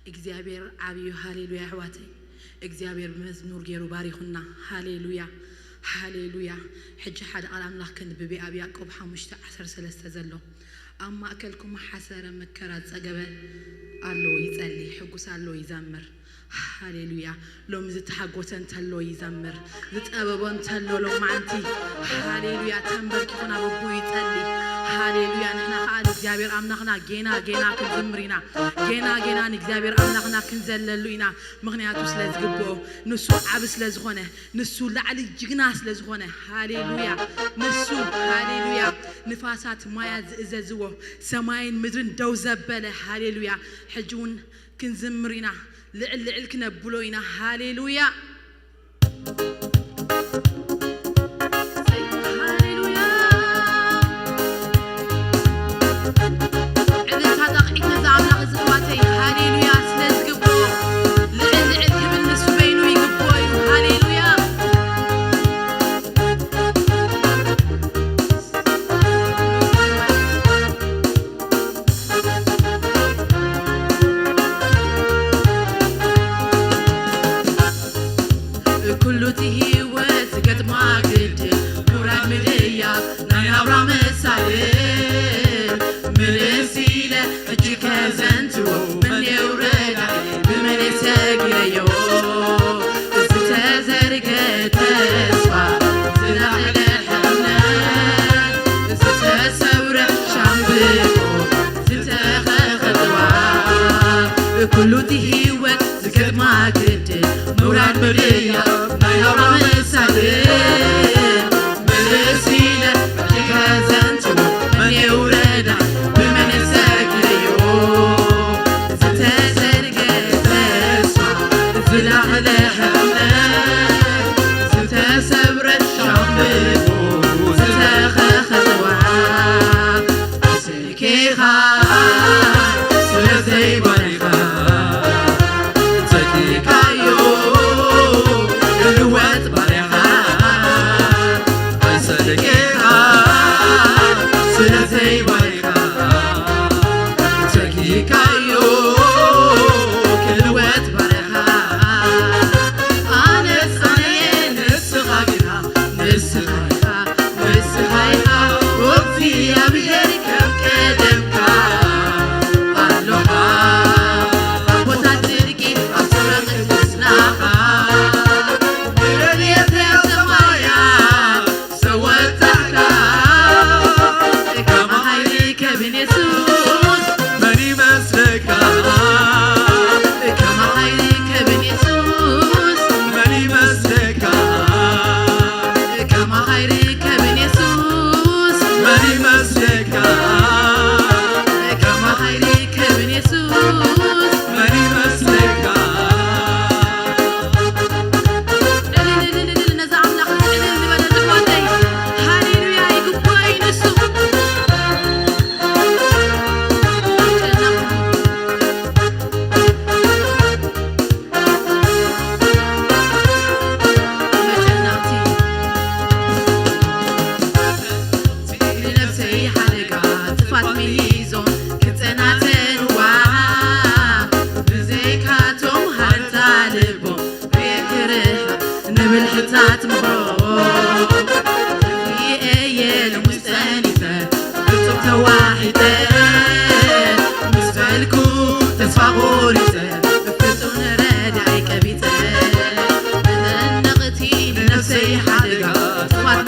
እግዚአብሔር አብዩ ሃሌሉያ ህዋተይ እግዚአብሔር መዝሙር ገይሩ ባሪኹና ሃሌሉያ ሃሌሉያ ሕጂ ሓደ ቃል አምላክ ክንብብ ኣብ ያዕቆብ 5:13 ዘሎ ኣብ ማእከልኩም ሓሰረ መከራ ፀገበ ኣሎ ይጸሊ ሕጉስ ኣሎ ይዘምር ሃሌሉያ ሎም ዝተሓጎተን ተሎ ይዘምር ዝጠበቦን ተሎ ሎማንቲ ሃሌሉያ ተንበርኪኹና በቡ ይጸሊ ሃሌሉያ ንሕና ኻል እግዚአብሔር አምላኽና ጌና ክንዝምሪና ጌና እግዚአብሔር አምላኽና ክንዘለሉ ኢና ምክንያቱ ስለዝግብኦ ንሱ ዓብ ስለዝኾነ ንሱ ላዕሊ ጅግና ስለዝኾነ ሃሌሉያ ንሱ ሃሌሉያ ንፋሳት ማያ ዝእዘዝዎ ሰማይን ምድርን ደው ዘበለ ሃሌሉያ ሕጂውን ክንዝምሪና ልዕል ክነብሎይና ሃሌሉያ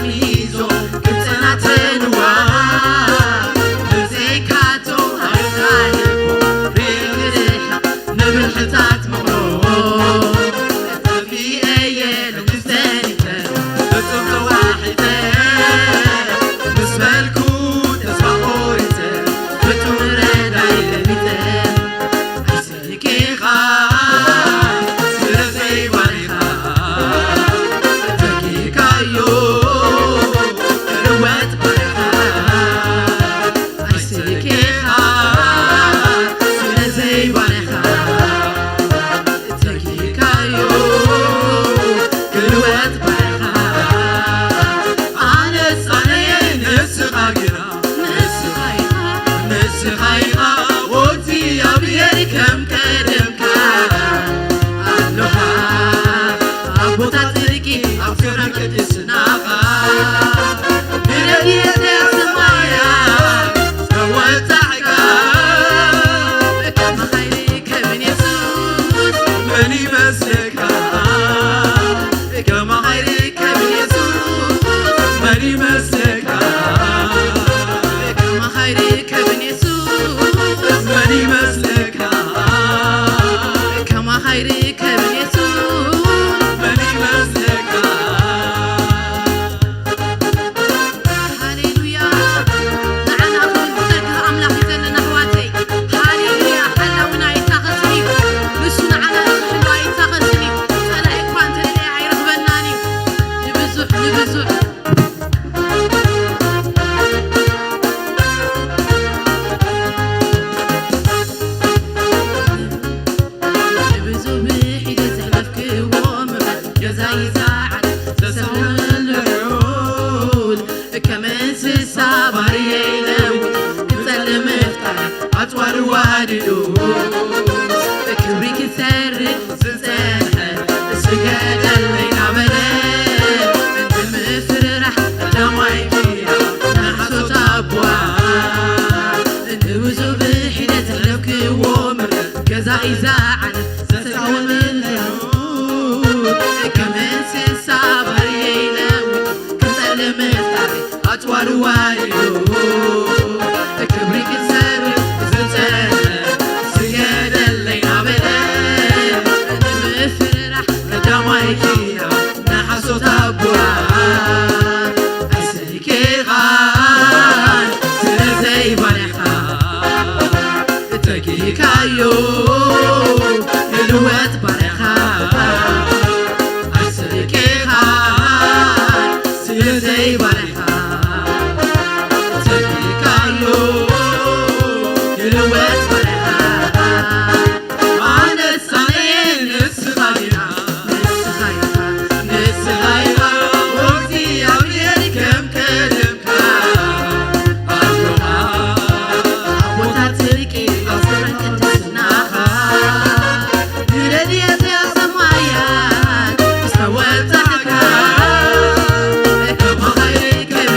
ሚዞ ግብፅናትንዋ ብዘይካቶ ኣርካልቦ ርግርሕ ንብልሕታት ምቕሮ እተፊአየ ልክስተኒተ እቶም ተዋሒተ ምስ መልኩ ተስፋ ቆሪተ ፍቱን ረዳይ ለሚተ ኣይስኪኻ ስለዘይባሪኻ ተኪካዮ ልወት ባሪኻ ኣይስኪኻ ስለዘይባሪኻ ተኪካዮ ልወት ባሪኻ ኣነስ ኣነየ ንስኻ ጌራ ንስኻ ኢኻ ወቲ ኣብሔር ከም ቀደምካ ኣሎኻ ኣቦታት ጽድቂ ኣብ ክብረ ቅድስናኻ ብረድኤተ ሰማያ ዝተወጣሕካ ከም ኃይሊ ከምን ኢየሱስ መን ይመስለካ ከም ኃይሊ ከምን ኢየሱስ መን ይመስለካ ከም ኃይሊ ከምን ኢየሱስ መን ይመስለካ ከም ኃይሊ ከምን ኢየሱስ መን ይመስለካ ሃሌሉያ ንዓና ክንብፀግህ ኣምላኽ እዩ ዘለና ኣሕዋተይ ሃሌሉያ ሓላውና ይታኸስን እዩ ንሱ ንዓና ዝሕሉ ኣይታኸስን እዩ ፀላኢ እኳ እንተደለየ ኣይረኽበናን እዩ ንብዙሕ ንብዙሕ ንብዙ ብሒደት ዘሕለፍክዎ መበል ገዛ ይዛዓል ዘሰብን ልዑል ከም እንስሳ ባርየ ይለውጥ ክጸልም ምፍጣር ኣፅዋር ዋዲዱ ክብሪ ክሰርሕ ዝጸንሐ ስገደለይ ናበለ ብምፍርራሕ ቀዳማይ ኪያ ናሓሶት ኣቡዋ ንብዙ ብሒደት ዘሕለፍክዎ መበል ገዛ ይዛዓል ዘሰብን ልዑል ከም እንስሳ ባርየ ይለውጥ ክጸልም ምፍጣር ኣፅዋር ዋዲዱ ክብሪ ክሰርሕ ዝጸንሐ ስገደለይ ናበለ ብምፍርራሕ ቀዳማይ ኪያ ናሓሶት ኣቡዋ ኣይሰኪኻን ስለዘይባሪኻ ተኪካዮ ልወት ባሪኻ ኣይሰኪኻን ስለዘይባሪኻ ተኪካዮ ልወት ባሪኻ ኣነስ ኣነየ ንስኻ ጌራ ንስኻ ኢኻ ወቅቲ ኣብሔር ከም ቀደምካ ኣሎኻ ኣቦታት ጽድቂ ኣብ ክብረ ቅድስናኻ ብረድኤተ ሰማያት ዝተወጣሕካ ከም ኃይሊ ከምን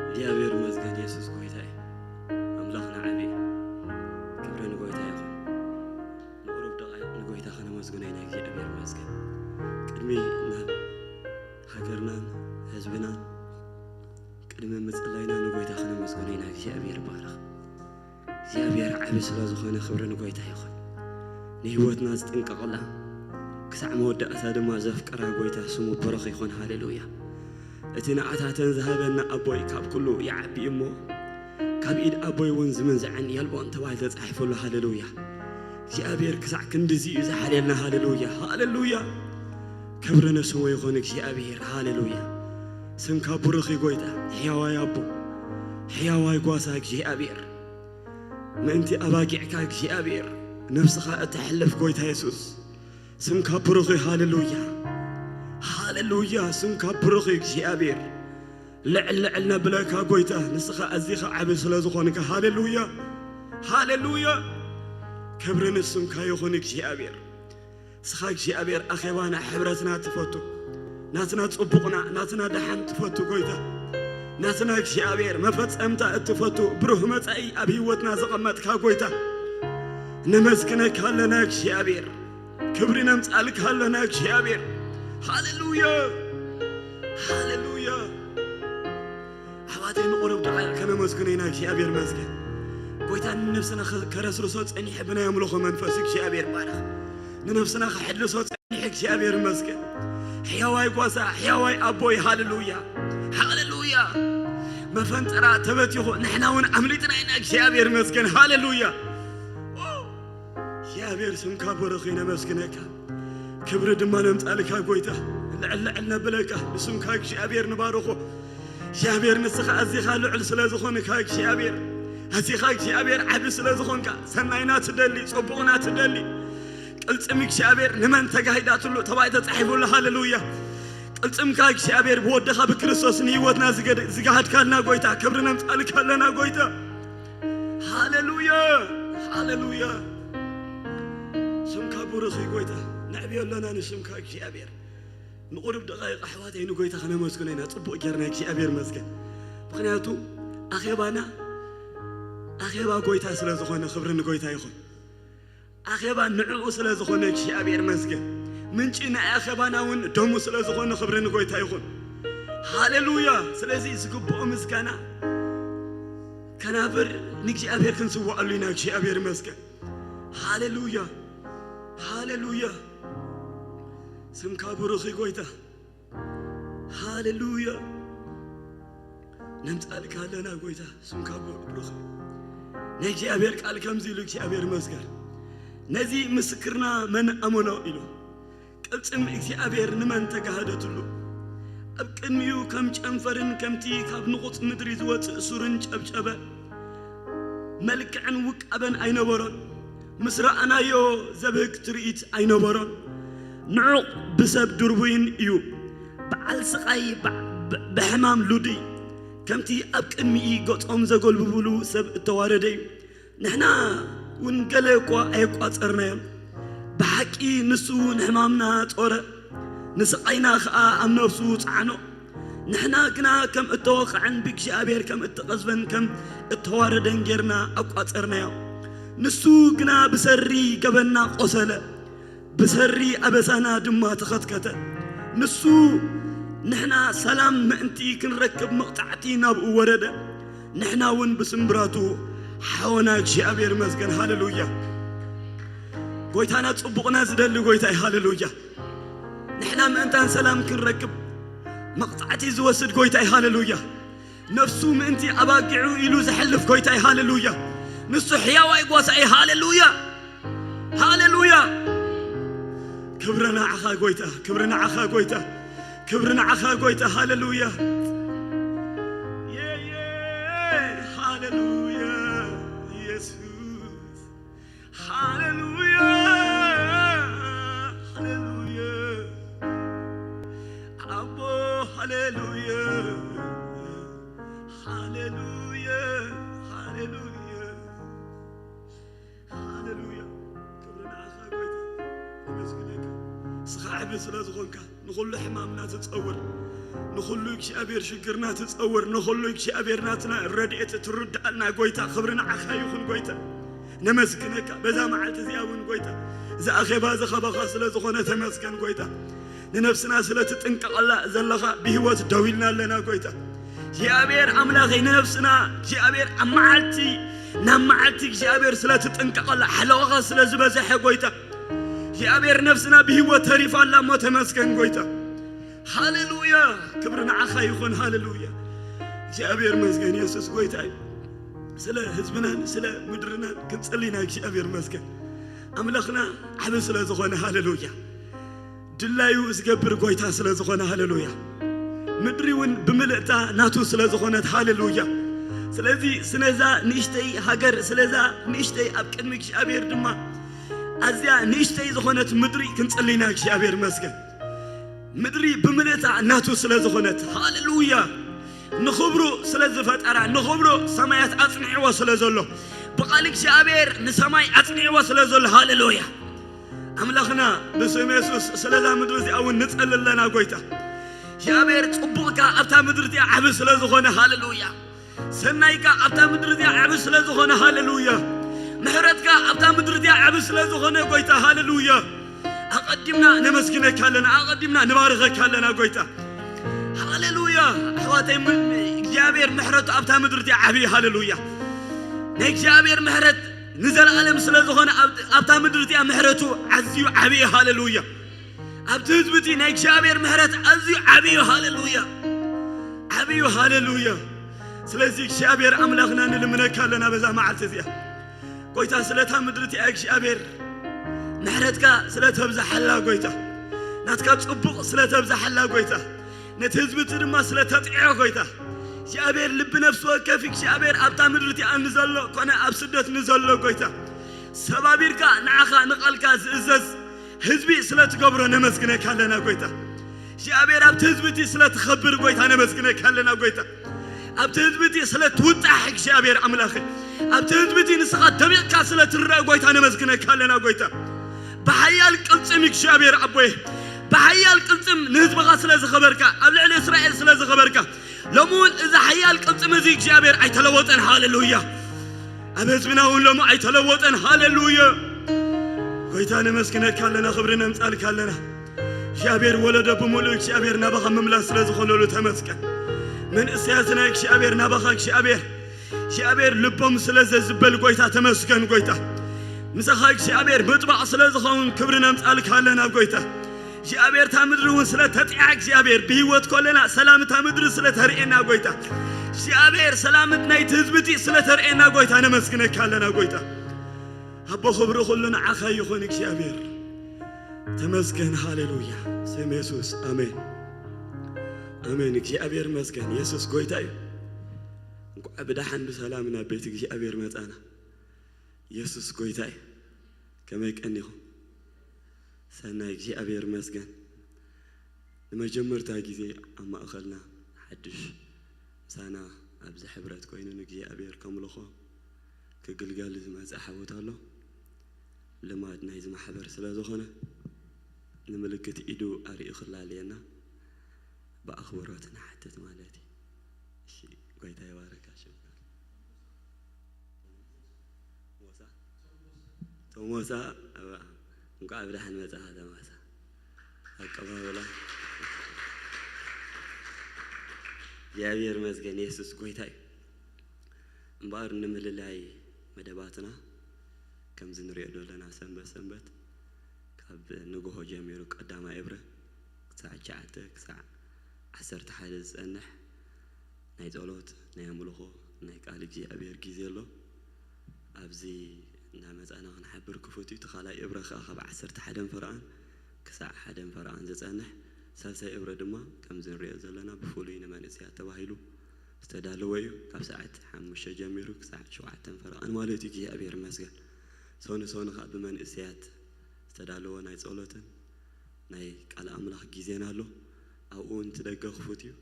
እግዚአብሔር ይመስገን ኢየሱስ ጎይታዬ አምላኽና ዓብይ ክብሪ ንጎይታ ይኹን ንቁሩብ ደቂቕ ንጎይታ ኸነመስግኖ ኢና እግዚአብሔር ይመስገን ቅድሚ ናብ هاجرنا حزبنا قدم مصلينا نغويتا خنا مسكونينا እግዚአብሔር ባረኽ እግዚአብሔር ዓቢ ስለዝኾነ ክብሪ ንጎይታ ይኹን ንህይወትና ዝጥንቀቕላ ክሳዕ መወዳእታ ድማ ዘፍቀራ ጎይታ ስሙ በረኽ ይኹን ሃሌሉያ እቲ ንዓታተን ዝሃበና ኣቦይ ካብ ኩሉ ይዓቢ እሞ ካብ ኢድ ኣቦይ እውን ዝመንዝዐን የልቦን ተባሂሉ ተጻሒፉሉ ሃሌሉያ እግዚአብሔር ክሳዕ ክንድዚ እዩ ዝሓልየልና ሃሌሉያ ሃሌሉያ ክብሪ ንስሙ ይኹን እግዚአብሔር ሃሌሉያ ስምካ ብሩኽ ጎይታ ሕያዋይ ኣቦ ሕያዋይ ጓሳ እግዚአብሔር ምእንቲ ኣባጊዕካ እግዚአብሔር ነፍስኻ እትሕልፍ ጎይታ ኢየሱስ ስምካ ብሩኽ ሃሌሉያ ሃሌሉያ ስምካ ብሩኽ እግዚአብሔር ልዕል ነብለካ ጎይታ ንስኻ ኣዚኻ ዓቢ ስለዝኾንካ ሃሌሉያ ሃሌሉያ ክብሪ ንስምካ ይኹን እግዚአብሔር ስኻ እግዚአብሔር ኣኼባና ሕብረትና ትፈቱ ናትና ጽቡቕና ናትና ደሓን ትፈቱ ጎይታ ናትና እግዚአብሔር መፈጸምታ እትፈቱ ብሩህ መጻኢ ኣብ ህይወትና ዘቐመጥካ ጎይታ ነመስግነካ ኣለና እግዚአብሔር ክብሪ ነምጻልካ ኣለና እግዚአብሔር ሃሌሉያ ሃሌሉያ ኣዋቴን ቁርብ ደቃይቕ ከነመስግነና እግዚአብሔር መስገን ጎይታ ንነፍስና ከረስርሶ ጸኒሕ ብና የምልኾ መንፈስ እግዚአብሔር ባረኽ ንነፍስና ከሕልሶ ጸኒሕ እግዚአብሔር መስገን ሕያዋይ ጓሳ ሕያዋይ ኣቦይ ሃሌሉያ ሃሌሉያ መፈንጠራ ተበቲኹ ንሕና እውን ኣምሊጥና ኢና እግዚአብሔር መስገን ሃሌሉያ እግዚአብሔር ስምካ በረኽ ነመስግነካ ክብሪ ድማ ነምጻልካ ጎይታ ልዕል ነብለካ ንስምካ እግዚአብሔር ንባርኾ እግዚአብሔር ንስኻ ኣዚኻ ልዕል ስለዝኾንካ እግዚአብሔር ኣዚኻ እግዚአብሔር ዓቢ ስለዝኾንካ ሰናይና ትደሊ ጽቡቕና ትደሊ ቅልጽም እግዚአብሔር ንመን ተጋሂዳትሉ ተባይ ተጻሒፉሉ ሃሌሉያ ቅልጽምካ እግዚአብሔር ብወድኻ ብክርስቶስ ንህይወትና ዝጋሃድካልና ጎይታ ክብሪ ነምጻልካ ኣለና ጎይታ ሃሌሉያ ሃሌሉያ ስምካ ብሩኽ ጎይታ نعبي لنا نسمك እግዚአብሔር نقرب دقائق أحواتي نقول تخنا مسكونينا صبوا جرنا እግዚአብሔር مسكن بخنياتو أخيبانا أخيبا قويتا سلازخونا خبرنا قويتا يخون أخيبا نعو سلازخونا እግዚአብሔር مسكن منشينا أخيبانا ون دومو سلازخونا خبرنا قويتا يخون هاليلويا سلازي سكبو مسكنا كنافر እግዚአብሔር كنسوا علينا እግዚአብሔር مسكن هاليلويا هاليلويا سمكا بروخي قويتا هاليلويا نمتالك هالنا قويتا سمكا بروخي نجي أبيرك على كم زيلك أبير مسكر نزي مسكرنا من أمنا إلو قلتم إكسي أبير نمن تقهدت له أبكنيو كم جنفرن كم تي كاب نقط مدري زوات سورن أبجبا ملك عن وك أبن أين ورن مسرع أنا يو زبك تريت أين ورن نعق بسبب دربين يو بعل سقاي بحمام لودي كمتي أبكن مي قط زقول ببلو سب التواردي نحنا ونقلقوا أيقوا أصرنا بحكي نسو نحمامنا تورا نسقينا خاء أم نفسو تعنو نحنا كنا كم التوقع عن بك شابير كم التقصفن كم التواردن جرنا أقوا أصرنا نسو كنا بسري قبلنا قصلة بسري أبسانا دما تخطكته نسو نحنا سلام مأنتي كنركب مقطعتينا بوردة نحنا ون بسمبراتو حاوناك شابير مسكن هاليلويا قويتانا تصبقنا زدل قويتاي هاليلويا نحنا مأنتان سلام كنركب مقطعتي زوسد قويتاي هاليلويا نفسو مأنتي أباقعو إلو زحلف قويتاي هاليلويا نسو حياواي قواساي هاليلويا هاليلويا كبرنا عخا قويتا كبرنا عخا قويتا كبرنا عخا قويتا هاليلويا هاليلويا يسوس هاليلويا هاليلويا أبو هاليلويا هاليلويا هاليلويا هاليلويا كبرنا عخا قويتا صعب سلازغونك نقول حمامنا تتصور نقول لك شابير شكرنا تتصور نقول لك شابير ناتنا رديت ترد لنا قويتا خبرنا عخايخون قويتا نمسكنك بذا معلت زياون قويتا إذا أخي باز خبا سلازغونا تمسكن قويتا ننفسنا سلة تنقق الله زلخا بهوت دويلنا لنا قويتا جابير أملاخي ننفسنا جابير أمعالتي نمعالتي جابير سلة تنقق الله حلوغا سلة زبزح قويتا جابير نفسنا بهوت تريف الله متمسكن قويتا هاللويا كبرنا عخا يخون هاللويا جابير مسكن يسوس قويتا سلا حزبنا سلا مدرنا كنصلينا جابير مسكن أملاخنا عبس سلا زخونه هاللويا دلايو زغبر قويتا سلا زخونه هاللويا مدريون بملئتا ناتو سلا زخونه هاللويا سلازي سنزا نيشتي هاجر سلازا نيشتي أبكنمك جابير دما أزيا نيشتي زخونه مدري كنصلينا جابير مسكن مدري بملئتا ناتو سلا زخونه هاللويا نخبرو سلازي فترة نخبرو سمايات أصنعوا سلازولو بقالك جابير نسماي أصنعوا سلازولو هاللويا أملاخنا بسم يسوس سلازا مدرتي أو نسأل لنا قويتا جابير تقبلك أبتا مدرتي عبس سلازخونه هاللويا سنايك أبتا مدرتي عبس سلازخونه هاللويا محرتك أبتا مدرتي عبس سلازخونه قويتا هاللويا أقدمنا نمسكنك هالنا أقدمنا نباركك هالنا قويتا هاللويا أخواتي جابير محرت أبتا مدرتي عبي هاللويا نيك جابير محرت نزل عالم سلازخونه أبتا مدرتي محرتو عزيو عبي هاللويا أبتثبتي نيك جابير محرت عزيو عبي هاللويا عبي هاللويا سلازي جابير أملاخنا نلمنك هالنا بزا معالتزيا قويتا سلتا مدرتي أك جابير محرتك سلتا بزا حلا قويتا ناتكا تصبق سلتا بزا حلا قويتا نتثبت دما سلتا تقعو قويتا جابير لب نفسه كيفك جابير أبتا مدرتي أنزلو كنا أبسدت نزلو قويتا سبابيركا نعخا نقلكا زئزز حزبي سلة قبره نمسكنك هلنا قويتا جابير أبتثبتي سلة خبر قويتا نمسكنك هلنا قويتا أبتثبتي سلة توتحك جابير أملاخي أبتثبتي نسخة دميقا سلة الرأي قويتا نمسكنك هلنا قويتا بحيال قلتمك جابير أبوي بحيال قلتم نهزبغا سلة خبركا أبلع إسرائيل سلة خبركا لمول إذا حيال قلتم زيك جابير أي تلوطن هاللويا أبتمنا ولمو أي تلوطن هاللويا قويتا نمسكنك هلنا خبرنا مسألك هلنا جابير ولد بمولك جابير نبغى مملاس لازخون له تمسكن من سياسنا جابير نبغى جابير لبهم سلازة زبل قويتا تمسكن قويتا مسخاك جابير مطبع سلازخون كبرنا مسألك هلنا قويتا جابير تامدرون سلا تتعاك جابير بهوت كلنا سلام تامدر سلا ترئنا قويتا جابير سلامتنا يتزبتي سلا ترئنا قويتا نمسكنك هلنا قويتا هبا خبرو خلنا عخا يخونك جابير تمسكن هاللويا سيم يسوس آمين آمين جابير مسكن يسوس قويتاي أبدا حن بسلامنا بيتك جابير متانا يسوس قويتاي كما يكأنيهم سنة جابير مسكن لما جمرت هاجي أما أخلنا حدش سنة أبز حبرت كوينو جابير كملخو كقلقال زما زحوت الله لما نايز محبر سلازخونه نملكت إيدو أري خلالينا بأخباراتنا حتى مالتي شيء قيد يبارك شكرا موسى نقعد لحن متى هذا موسى هكذا ولا جابير مسكن يسوس قيتاي مبار نمل لاي مدباتنا كم زنري لنا سنبت كاب نجوه جميرو قدام إبرة ساعة شعتك ساعة عسرت حادث أنح نايت أولوت نياملوه نايك عليك جي أبير جيزيلو أبزي نامت أنا نحبر كفوتي تخلى إبرة خاخب عسرت حدن فرعان كساعة حدن فرعان زت أنح سالسة إبرة دما كم زنري لنا بفولين ما نسيات تواهيلو استدالويو كاب ساعة حمش جميرو ساعة شوعة فرعان مالتي جي أبير مسجد سون خاب من إسيات استدالوا نايت أولوتن ناي على أملاح جيزينا له أو أنت دقة خفوتيو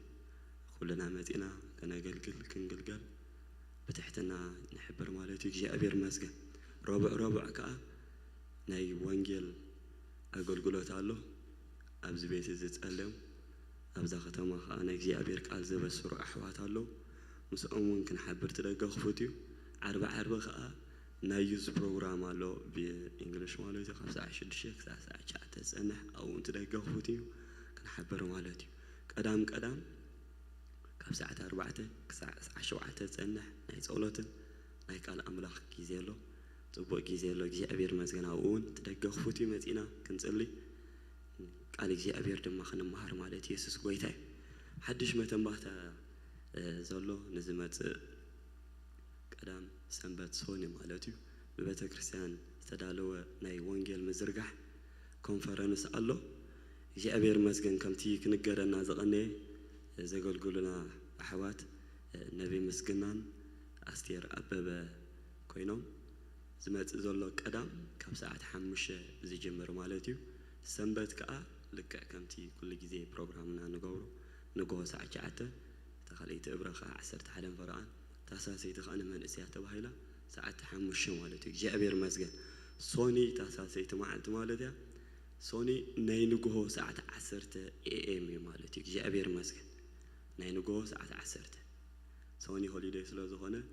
كلنا متينا كنا قلقل بتحتنا نحبر مالتي جي أبير مسجد ربع كا ناي وانجيل أقول تعالو أبز بيت زت ألم أبز ختمه أنا جي أبير قال زب السرعة أحوات الله مسأمون كن حبر تدقة خفوتيو عربة كا نايوز برنامج مالو بالإنجليش مالو تخمسة عشر شيء ساعة شاتس أنا أو أنت دقة خفوتيو كنحبر مالتي قدام كاب ساعة 4 كساعة 7 تصنح ناي صلوتن ناي قال أملاخ كيزيلو صبوق كيزيلو جي أبير مزغنا أون تدقق فوتي مزينا كنصلي قال جي أبير دما خنمهار مالتي يسوس غويتاي حدش متنباتا زلو نزمت قدام سنبت سوني مالتي ببيت كريستيان استدالو ناي وانجيل مزرقح كونفرنس الله جي أبير مزغن كمتي كنقرنا زغني زغلغلنا أحوات نبي مسكنان أستير أبابا كوينوم زمت زلو قدام كاب ساعة 5 زي جمر مالتي سنبت كأ لك كمتي كل جزء برنامجنا نقول ساعة 9 تخليت إبرخة 10 حلم فرعان تاساسي تخانة من إسياته وهيلا ساعة 5 مالتي جي أبير مزغن سوني تاساسي تمعلت مالتي سوني نينقوه ساعة 10 AM مالتي جي أبير مزغن نينقوه ساعة 10 سوني هوليداي سلو زخونه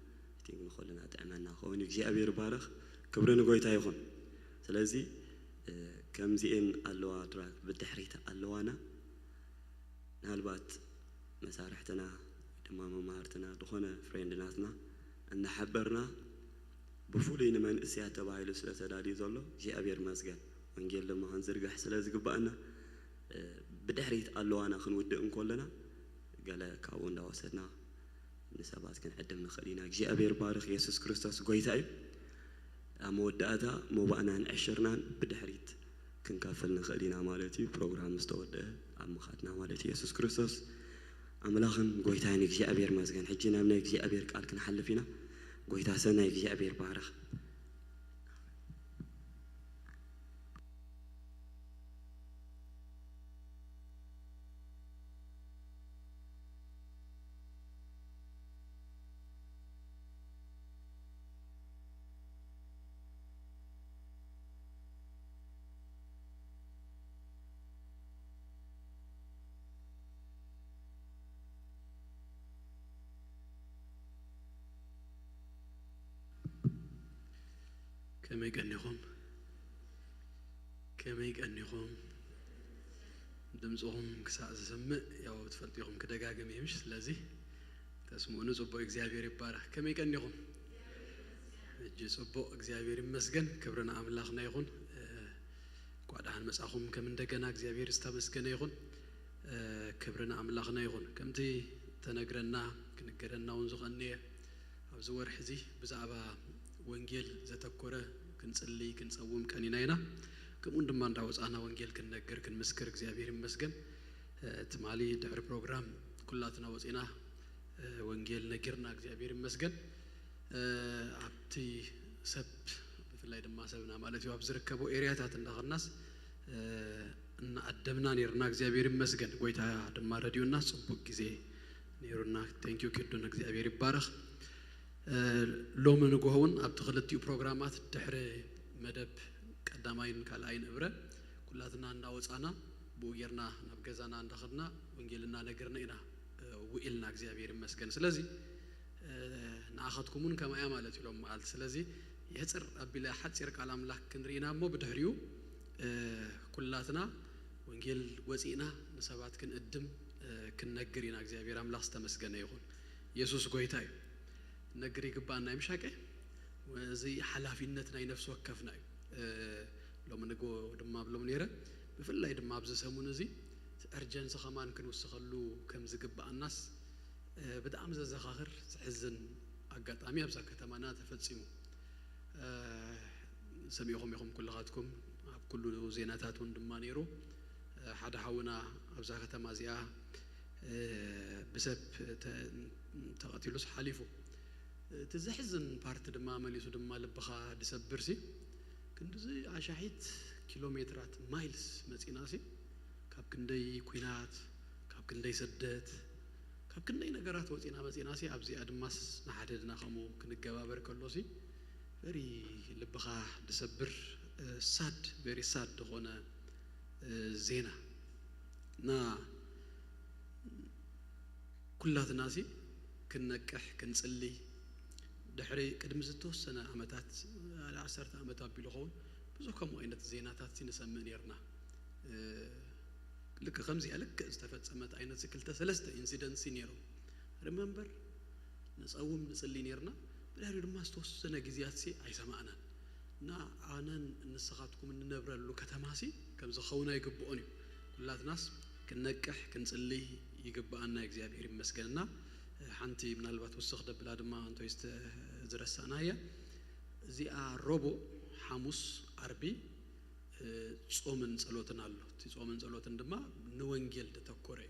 تينك نخلنا تأمنا خوني جي أبير بارخ كبرنا قويتا يخون سلازي كم زين اللوا دراك بالتحريت اللوانا نهالبات مسارحتنا دمام مهارتنا دخونا فريندناتنا أن حبرنا بفولين من إسياته بايلو سلسة دادي زولو جي أبير مزغن ونجيل لما هنزرق سلازي قبأنا بالتحريت اللوانا خنود كلنا قال كاون داوسنا نسابات كان قدمنا خلينا جي أبير بارخ يسوس كريستوس قويتاي موداتا مو بقنا نعشرنا بدحريت كن كافلنا خلينا مالتي بروجرام مستودع عم خاتنا مالتي يسوس كريستوس عملاخن قويتاي جي أبير مازغن حجينا من جي أبير قال كن حل فينا قويتا سنة جي أبير بارخ كما يقنيهم دمزهم كساز سمع يا تفلتيهم كدقاقم يمش لازي تسمعون صبو إغزيابير يبارك كما يقنيهم جي صبو إغزيابير مسجن كبرنا عملاخنا يخون قعدان مساخهم كمن دقنا إغزيابير استمسكن يخون كبرنا عملاخنا يخون كمتي تنقرنا كنقرنا ونزغني أبزور حزي بزعبا وانجيل زتكورة كنصلي كنصوم كانيناينا كمون دمان داوز أنا وانجيل كننقر كنمسكر إغزيابير مسجن تمالي دحر بروجرام كلاتنا وزينا وانجيل نقرنا إغزيابير مسجن عبتي سب في الليل ما سبنا مالتي وابزركبو إيرياتات الناس إن قدمنا نيرنا إغزيابير مسجن قويتها دما راديو الناس صبوك زي نيرنا تانكيو كدونا إغزيابير بارخ لو من نقولون أبتغلتيو برنامجات دحر مدب قدامين كلاين إبرة كلاتنا ناوز أنا بوجرنا نبجزنا ندخلنا ونجيلنا نقرنا إنا وإلنا إغزيابير مسجن سلازي نأخذكمون كما يعملت لهم مال سلازي يهتر أبلا حد سيرك على ملاك كنرينا مو بدهريو كلاتنا ونجيل وزينا نسبات كن قدم كن نقرينا إغزيابير أملاك استمسجن يخون يسوس قويتاي نقري قبانا يمشاكي وزي حلافينتنا ينفس وكفنا لو منقو دما بلو منيرة بفلاي دما بزسمون زي أرجان سخمان كنو سخلو كم زقبا الناس بدأ أمز الزخاخر حزن أقات أمي أبزا كتمانا تفتسيمو سميهم يخم كل غاتكم كل زيناتاتون دما نيرو حدا حاونا أبزا كتمازيا بسب تغطيلوس حليفو تزحزن بارت دما مليسو دما لبخا دسبرسي كندزي عشاحيت كيلومترات مايلز مصيناسي كاب كندي كوينات كاب كندي سدت كاب كندي نغرات وصينا مصيناسي ابزي ادماس نحددنا خمو كنغبابر كلوسي فري لبخا دسبر ساد فري ساد هنا زينا نا كلاتنا سي كنكح كنصلي دحري قدم زتوسنا عمتات على 10 عمتات بلغون بزو كم وينت زيناتات سنسمن يرنا لك خمسي لك استفصمت عينت سكلته ثلاثه انسيدنس نيرو ريمبر نصوم نصلي نيرنا بلاي دما استوسنه غزيات سي ايسمعنا نا انن نسخاتكم ننبرلو كتماسي كم زخونا يغبؤني كلات ناس كنقح كنصلي يغبانا እግዚአብሔር ይመስገንና حنتي ምናልባት ወስخ ደብላ ድማ አንተ ይስተ ዝረሳናያ እዚአ ሮቦ ሐሙስ አርቢ ጾምን ጸሎትን አሉ ጾምን ጸሎትን ድማ ንወንጌል ተተኮረ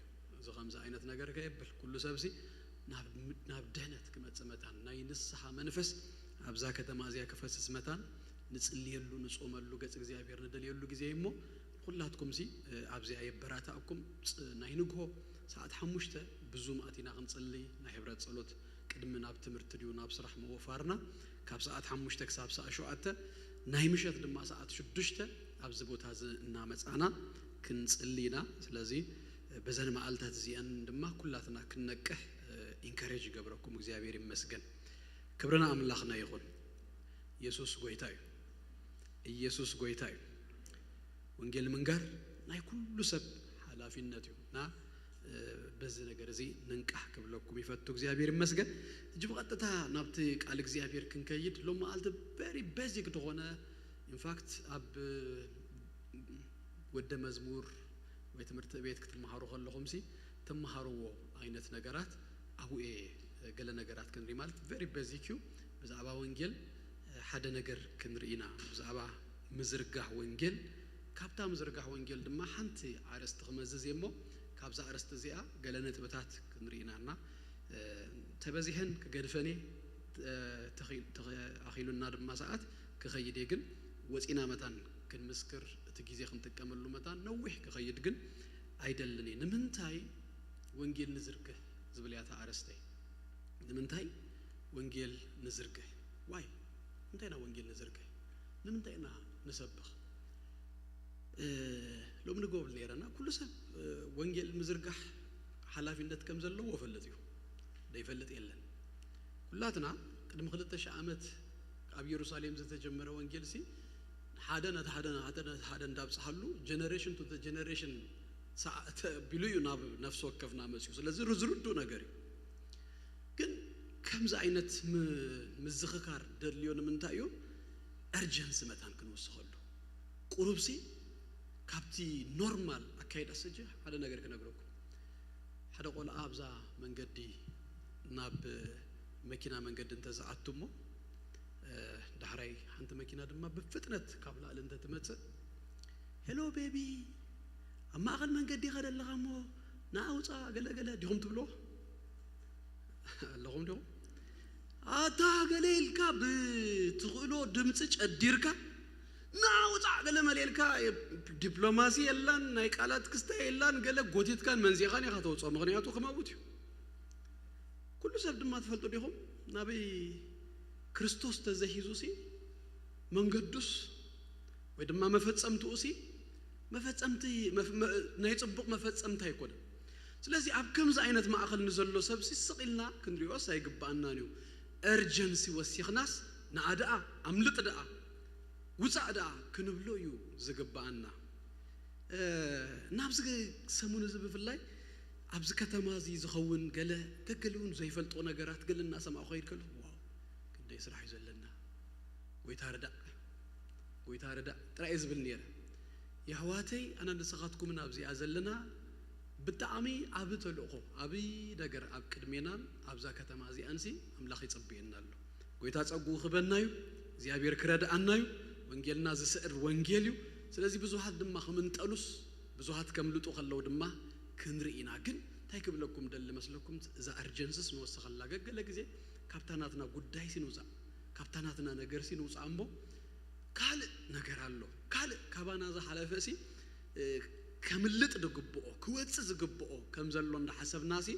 ዘኸምዛ አይነት ነገር ከይብል ኩሉ ሰብሲ ናብ ደህነት ከመጽመታን ናይ ንስሐ መንፈስ አብዛ ከተማ እዚያ ከፈስስ መታን ንጽልየሉ ንጾመሉ ገጽ እግዚአብሔር ንደልየሉ ጊዜ ይሞ ሁላትኩም ሲ አብዚያ ይበራታኩም ናይ ንግሆ ሰዓት 5 ብዙ ማአቲና ክንጽሊ ናይ ህብረት ጸሎት ቅድም ናብ ትምርት ዲዩ ናብ ስራሕ መወፋርና ካብ ሰዓት 5 ክሳብ ሰዓት 7 ናይ ምሸት ድማ ሰዓት 6 ኣብዚ ቦታ እና መጻና ክንጽሊና ስለዚህ በዘን ማዓልታት ዚያን ድማ ኩላትና ክንነቀህ ኢንካሬጅ ገብረኩም እግዚአብሔር ይመስገን ክብረና አምላክና ይሁን ኢየሱስ ጎይታዩ ኢየሱስ ጎይታዩ ወንጌል መንገር ናይ ኩሉ ሰብ ኃላፊነት ይሁንና በዚህ ነገር እዚ ንንቃህ ክብለኩም ይፈቱ እግዚአብሔር ይመስገን እጅ በቀጥታ ናብቲ ቃል እግዚአብሔር ክንከይድ ለማዓልት very basic ደሆነ in fact አብ ወደ መዝሙር ወይ ትምርት ቤት ክትማሃሩ ከለኹም ሲ ተማሃሩዎ አይነት ነገራት አሁኤ ገለ ነገራት ክንሪ ማለት very basic በዛባ ወንጌል ሓደ ነገር ክንሪና በዛባ ምዝርጋህ ወንጌል ካብታ ምዝርጋህ ወንጌል ድማ ሓንቲ አርስት ከመዘዝ የሞ ካብዛ አርስት እዚኣ ገለ ነጥብታት ክንሪናና ተበዚህን ከገድፈኔ ተኺሉና ድማ ሰዓት ከኸይድ ግን ወጪና መታን ክንምስክር እቲ ጊዜ ክንጥቀመሉ መታን ነውህ ከኸይድ ግን አይደልኔ ንምንታይ ወንጌል ንዝርግህ ዝብልያታ አረስተይ ንምንታይ ወንጌል ንዝርግህ ዋይ እንታይና ወንጌል ንዝርግህ ንምንታይና ንሰብኽ ሎም ንጎብል ነይረና ኩሉ ሰብ ወንጌል ምዝርጋህ ኃላፊነት ከም ዘለው ወፈልጥዩ ደይፈልጥ የለን ኩላትና ቅድም 2000 ዓመት ኣብ ኢየሩሳሌም ዝተጀመረ ወንጌል ሲ ሓደ እንዳብጽሐሉ ጀነሬሽን ቱ ጀነሬሽን ቢሉዩ ናብ ነፍስ ወከፍና መጽዩ ስለዚህ ርዝርዱ ነገር ግን ከምዛ አይነት ምዝኽካር ደልዮን ምንታዩ አርጀንስ መታን ክንወስኸሉ ቁርብሲ ካብቲ ኖርማል አካይድ አሰጀ ሓደ ነገር ከነግረኩም ሓደ ቆልዓ አብዛ መንገዲ ናብ መኪና መንገድ እንተዛአቱሞ ዳህራይ አንተ መኪና ድማ በፍጥነት ካብላል እንተ ተመጽእ ሄሎ ቤቢ አማኸል መንገዲ ኸደለኸሞ ናውጻ ገለገለ ዲሁም ትብሎ አለሁም ዲሁ አታ ገለልካ ብትኽእሎ ድምጽ ጨዲርካ ናውጻ ገለ መለልካ ዲፕሎማሲ የላን ናይ ቃላት ክስተ የላን ገለ ጎቲትካን መንዚኻን ያኸተውጾ ምክንያቱ ከማውት ኩሉ ሰብ ድማ ተፈልጦ ዲሁም ናበይ ክርስቶስ ተዘሂዙሲ መንገዱስ ወይ ድማ መፈጸምቱሲ መፈጸምቲ ናይ ጽቡቕ መፈጸምታ ይኮነ ስለዚህ ኣብ ከምዛ አይነት ማእኸል ንዘሎ ሰብ ሲስቂልና ክንሪዮስ አይግባአናን እዩ urgency ወሲኽናስ ናአዳአ አምልጥ ዳአ ውጻእ ዳአ ክንብሎ እዩ ዝግባአና ናብዚ ሰሙን እዚ ብፍላይ ኣብዚ ከተማ እዚ ዝኸውን ገለ ከገለውን ዘይፈልጦ ነገራት ገለና ሰማዕ ኸይድ ከሉ ዋው ክንደይ ስራሕ ይዘለና ጎይታ ረዳ ጥራይ ዝብል ነይረ ያህዋተይ አና ንስኻትኩም ናብዚ አዘለና ብጣዕሚ ኣብ ተልእኾ ኣብ ነገር ኣብ ቅድሜናን ኣብዛ ከተማ እዚ አንሲ አምላኽ ይጽብየና ኣሎ ጎይታ ጸጉ ክበናዩ እግዚአብሔር ክረዳአናዩ ወንጌልና ዝስዕር ወንጌል እዩ ስለዚህ ብዙሃት ድማ ከምንጠሉስ ብዙሃት ከምልጡ ከለው ድማ ክንሪኢና ግን ታይ ክብለኩም ደል መስለኩም እዛ አርጀንስስ ንወሰኸላ ገገለ ጊዜ ካፕታናትና ጉዳይ ሲንውጻ ካፕታናትና ነገር ሲንውጻ እምቦ ካል ነገር አሎ ካል ካባና ዛ ሐለፈሲ ከምልጥ ድግብኦ ክወጽ ዝግብኦ ከምዘሎ እንደሐሰብናሲ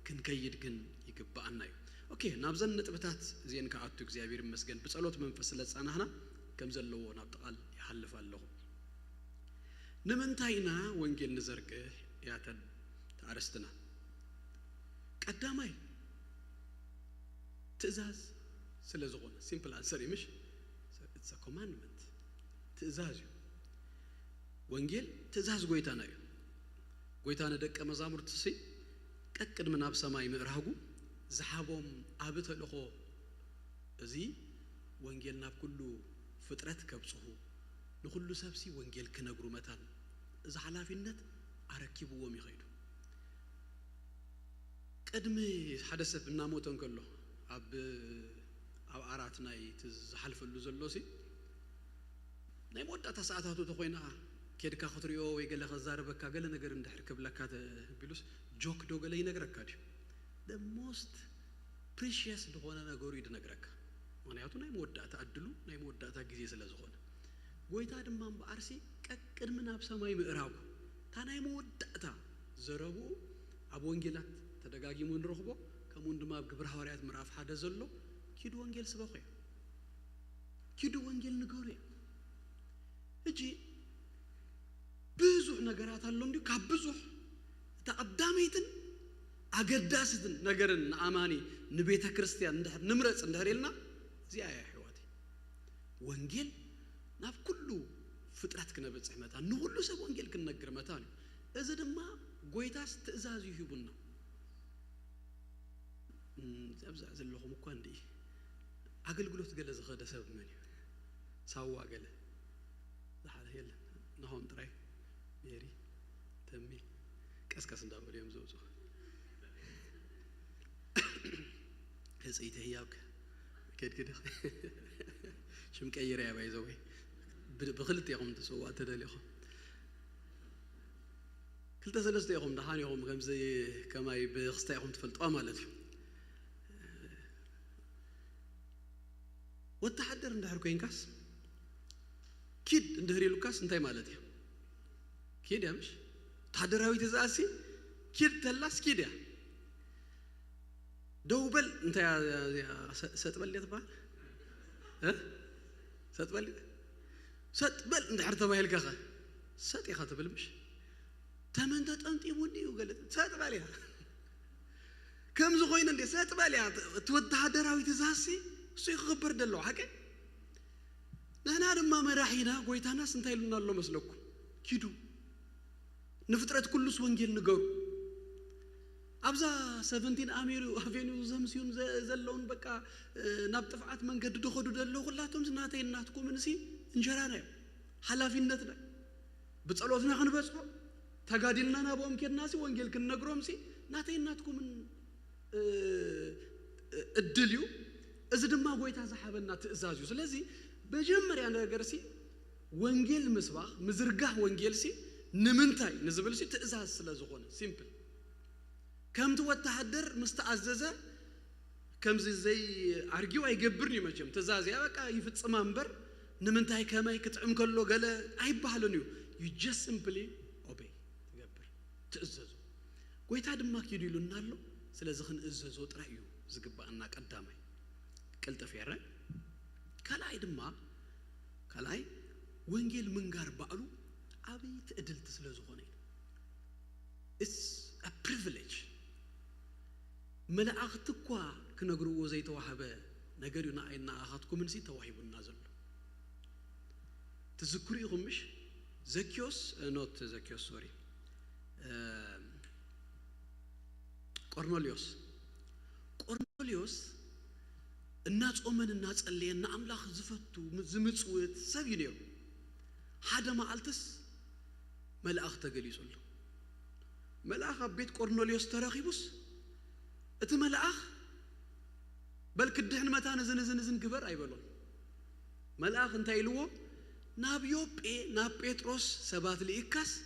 ክንከይድ ግን ይግባአና እዩ ኦኬ ናብዘን ነጥብታት ዜን ከአቱ እግዚአብሔር ይመስገን በጸሎት መንፈስ ለጻናህና ከምዘለዎ ናብጣል ይሐልፋለሁ ንምንታይና ወንጌል ንዘርግ ያተን ታረስትና ቀዳማይ ትእዛዝ ስለዝኾነ ሲምፕል አንሰር ይምሽ it's a commandment ትእዛዝ ወንጌል ትእዛዝ ጎይታ ነው ጎይታነ ደቀ መዛሙርት ሲ ቀቅድ ምናብ ሰማይ ምዕራጉ ዝሓቦም አብተ ለኾ እዚ ወንጌል ናብ ኩሉ ፍጥረት ከብጽሑ ንኩሉ ሰብሲ ወንጌል ክነግሩ መታን እዚ ሓላፊነት አረኪብዎም ይኸይዱ ቀድሚ ሓደ ሰብ እናሞተን ከሎ ኣብ ዓራት ናይ ዝሓልፈሉ ዘሎ ሲ ናይ መወዳእታ ሰዓታቱ ተኾይና ከድካ ክትሪኦ ወይ ገለ ከዛረበካ ገለ ነገር እንድሕር ክብለካ ቢሉስ ጆክ ዶ ገለ ይነግረካ ድዩ the most precious ዝኾነ ነገሩ ይነግረካ ምክንያቱ ናይ መወዳእታ አድሉ ናይ መወዳእታ ጊዜ ስለ ዝኾነ ጎይታ ድማ በአርሲ ቀቅድ ምናብ ሰማይ ምዕራቡ ታ ናይ መወዳእታ ዘረቡ ኣብ ወንጌላት ተደጋጊሙ እንረኽቦ ከምኡ ድማ ኣብ ግብረ ሐዋርያት ምዕራፍ 1 ዘሎ ኪዱ ወንጌል ስበኹ ኪዱ ወንጌል ንገሩ እጂ ብዙሕ ነገራት ኣሎ እንዲ ካብ ብዙሕ ተቀዳመይትን አገዳስትን ነገርን አማኒ ንቤተ ክርስቲያን እንድሕር ንምረጽ እንድሕርልና እዚያ ያ ሕይወት ወንጌል ናብ ኩሉ ፍጥረት ክነበጽሕ መታ ንሁሉ ሰብ ወንጌል ክነግር መታ እዚ ድማ ጎይታስ ትእዛዝ ይሁብና ዘብዛ ዘለኹም እኮ እንዲ አገልግሎት ገለ ዝኸደ ሰብ ምን ሳዋ ገለ ዝሓለ የለ ነሆም ጥራይ ሜሪ ተሚ ቀስቀስ እንዳበለም ዘውጹ ህጽይተ ህያብከ ከድከደ ሽም ቀይረ ያ ባይዘው ብክልት ይቆም ተሰዋ ተደለኹም ክልተ ሰለስተ ይቆም ደሃን ይቆም ከምዚ ከማይ ብክስታ ይቆም ተፈልጧ ማለት እዩ ወተሐደር እንድሕር ኮይንካስ ኪድ እንድሕር ይሉካስ እንታይ ማለት እዩ ኪድ ያምሽ ታደራዊ ትእዛዝ ኪድ ተላስ ኪድ ያ دوبل انت ستبل يتبال ستبل انت حرت بايل كخا ستي خاتبل مش تمن تطنطي ودي وقال ستبل يا كم زخوين انت ستبل يا تودحدراوي تزاسي سو يخبر دلو حق انا دما مراحينا قويتانا سنت يلنا الله مسلكم كيدو نفطرت كلس وانجيل نغرو أبزا 17 أميرو أفينيو زمسيون زلون بكا نبتفعات من قد دخلوا دلو كلاتهم زناتين ناتكم منسي انجرانا حلافين نتنا بتصلوتنا خن بصحو تقادلنا نابوم كيد ناسي وانجيل كن نغروم سي ناتين ناتكم من الدليو إذا دما قويتا زحابنا تأزازيو سلازي بجمريا ነገር ሲ ወንጌል መስባህ ምዝርጋህ ወንጌል ሲ ንምንታይ ንዝብል ሲ ትእዛዝ ስለዝኾነ ሲምፕል كم توتحدر مستعززة كم زي أرجو يجبرني مجمع تزازي أبقى يفتح منبر نمنتهي كما يكتعم كله قال أي بحالنيو you just simply obey تجبر تأززه قوي تعد ما كيدو يلون له سلازخن أززه ترأيو زقبا أنك قدامي كلت في الرأي كلاي دما كلاي وينجيل منقار بقلو أبي تأدل تسلازخوني it's a privilege ملأختكوا كنغرو زي توحبه نغرينا اينا اخاتكم نسي توحيبنا زلو تذكريهم مش زكيوس نوت زكيوس سوري قرنوليوس الناس أمن الناس اللي إن أملاخ زفتو زمتسوت سبينيو حدا ما قالتس ملأخ تجلي يقول ملأخ بيت قرنوليوس تراخيبوس أنت ملأخ بل كدهن متى نزن كبر أي بلون ملأخ أنت يلوه نابيو ناب بيتروس سبات لإكاس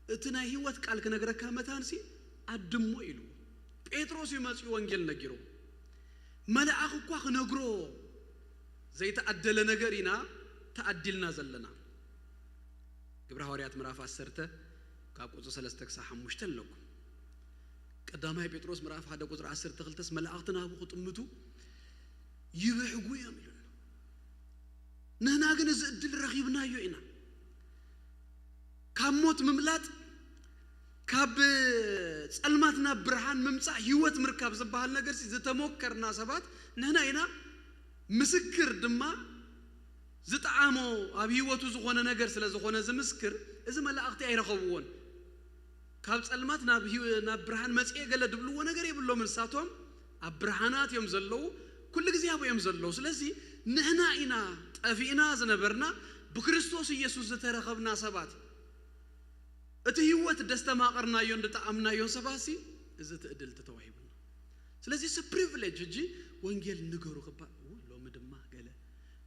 أتنا هيوت قال كنغرك متى نسي أدمو يلوه بيتروس يمسي وانجيل نجرو ملأخ كوا نجرو زي تأدل نجرينا تأدلنا زلنا قبل هوريات مرافع السرته كابوزو سلستك صح مشتلكم قدامها بيتروس مرافع هذا قدر 10 تغلتس ملأختنا أبو قطمتو يبحقوا يعملون نحن أجنز الدل رغيبنا يوئنا كاموت مملات كاب سلماتنا برهان ممسح هيوت مركب زبها النجار سي زتموكر ناسبات نحن هنا مسكر دما زتعامو أبي هيوتو زخونا نجار سلا زخونا زمسكر إذا ملأختي أي رخوون ካብ ጸልማት ናብ ብርሃን መጽኤ ገለ ድብልዎ ነገር የብሎም እንሳቶም ኣብ ብርሃናት እዮም ዘለዉ ኩሉ ግዜ ኣብ እዮም ዘለዉ ስለዚ ንሕና ኢና ጠፊእና ዝነበርና ብክርስቶስ ኢየሱስ ዝተረኸብና ሰባት እቲ ህይወት ደስተማቀርናዮ እንደተኣምናዮ ሰባሲ እዚ ትዕድል ተተዋሂብና ስለዚህ it's a privilege እጂ ወንጌል ንገሩ ከባ ሎሚ ድማ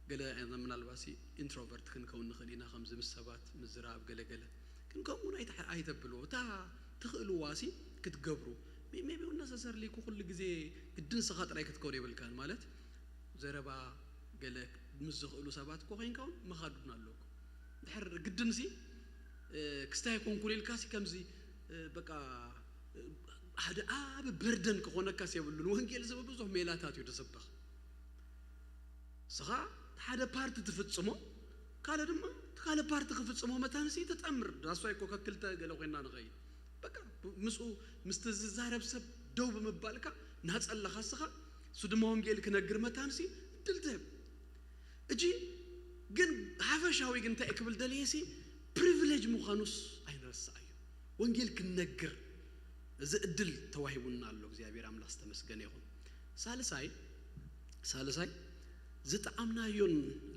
ገለ ምናልባሲ ኢንትሮቨርት ክንከውን ንኽእል ኢና ከምዚ ምስ ሰባት ምዝራብ ገለገለ ግን ከምኡ ኣይተብልዎ እታ ትኽእልዋሲ ክትገብሩ maybe necessarily ኩሉ ግዜ ግድን ስኻ ጥራይ ክትከውን ይብልካን ማለት ዘረባ ገለ ምስ ዝኽእሉ ሰባት ኮይንካውን መኻዱን ኣለኩ ድሕር ግድንሲ ክስታይ ኮንኩሌልካሲ ከምዚ በቃ ሓደ ኣብ በርደን ከኾነካስ የብሉን ወንጌል ብዙሕ ሜላታት እዩ ተሰበኽ ስኻ ሓደ ፓርቲ ትፍጽሞ ካለ ድማ ካለ ፓርቲ ክፍጽሞ መታንሲ ተጠምር ዳስዋይ ኮከክልተ ገለ ኮይና ንኸይ በቃ ምስተዛረብ ሰብ ደው በመባልካ ናጸለኻ ስኻ እሱ ድማ ወንጌል ክነግር መታንሲ ድልተብ እጂ ግን ሓፈሻዊ ግን እንታይ ክብል ደልየሲ ፕሪቪሌጅ ምዃኑስ ኣይንረሳእዩ ወንጌል ክነግር እዚ እድል ተዋሂቡና ኣሎ እግዚአብሔር አምላክ ተመስገነ ይሁን ሳልሳይ ዝተኣምናዮን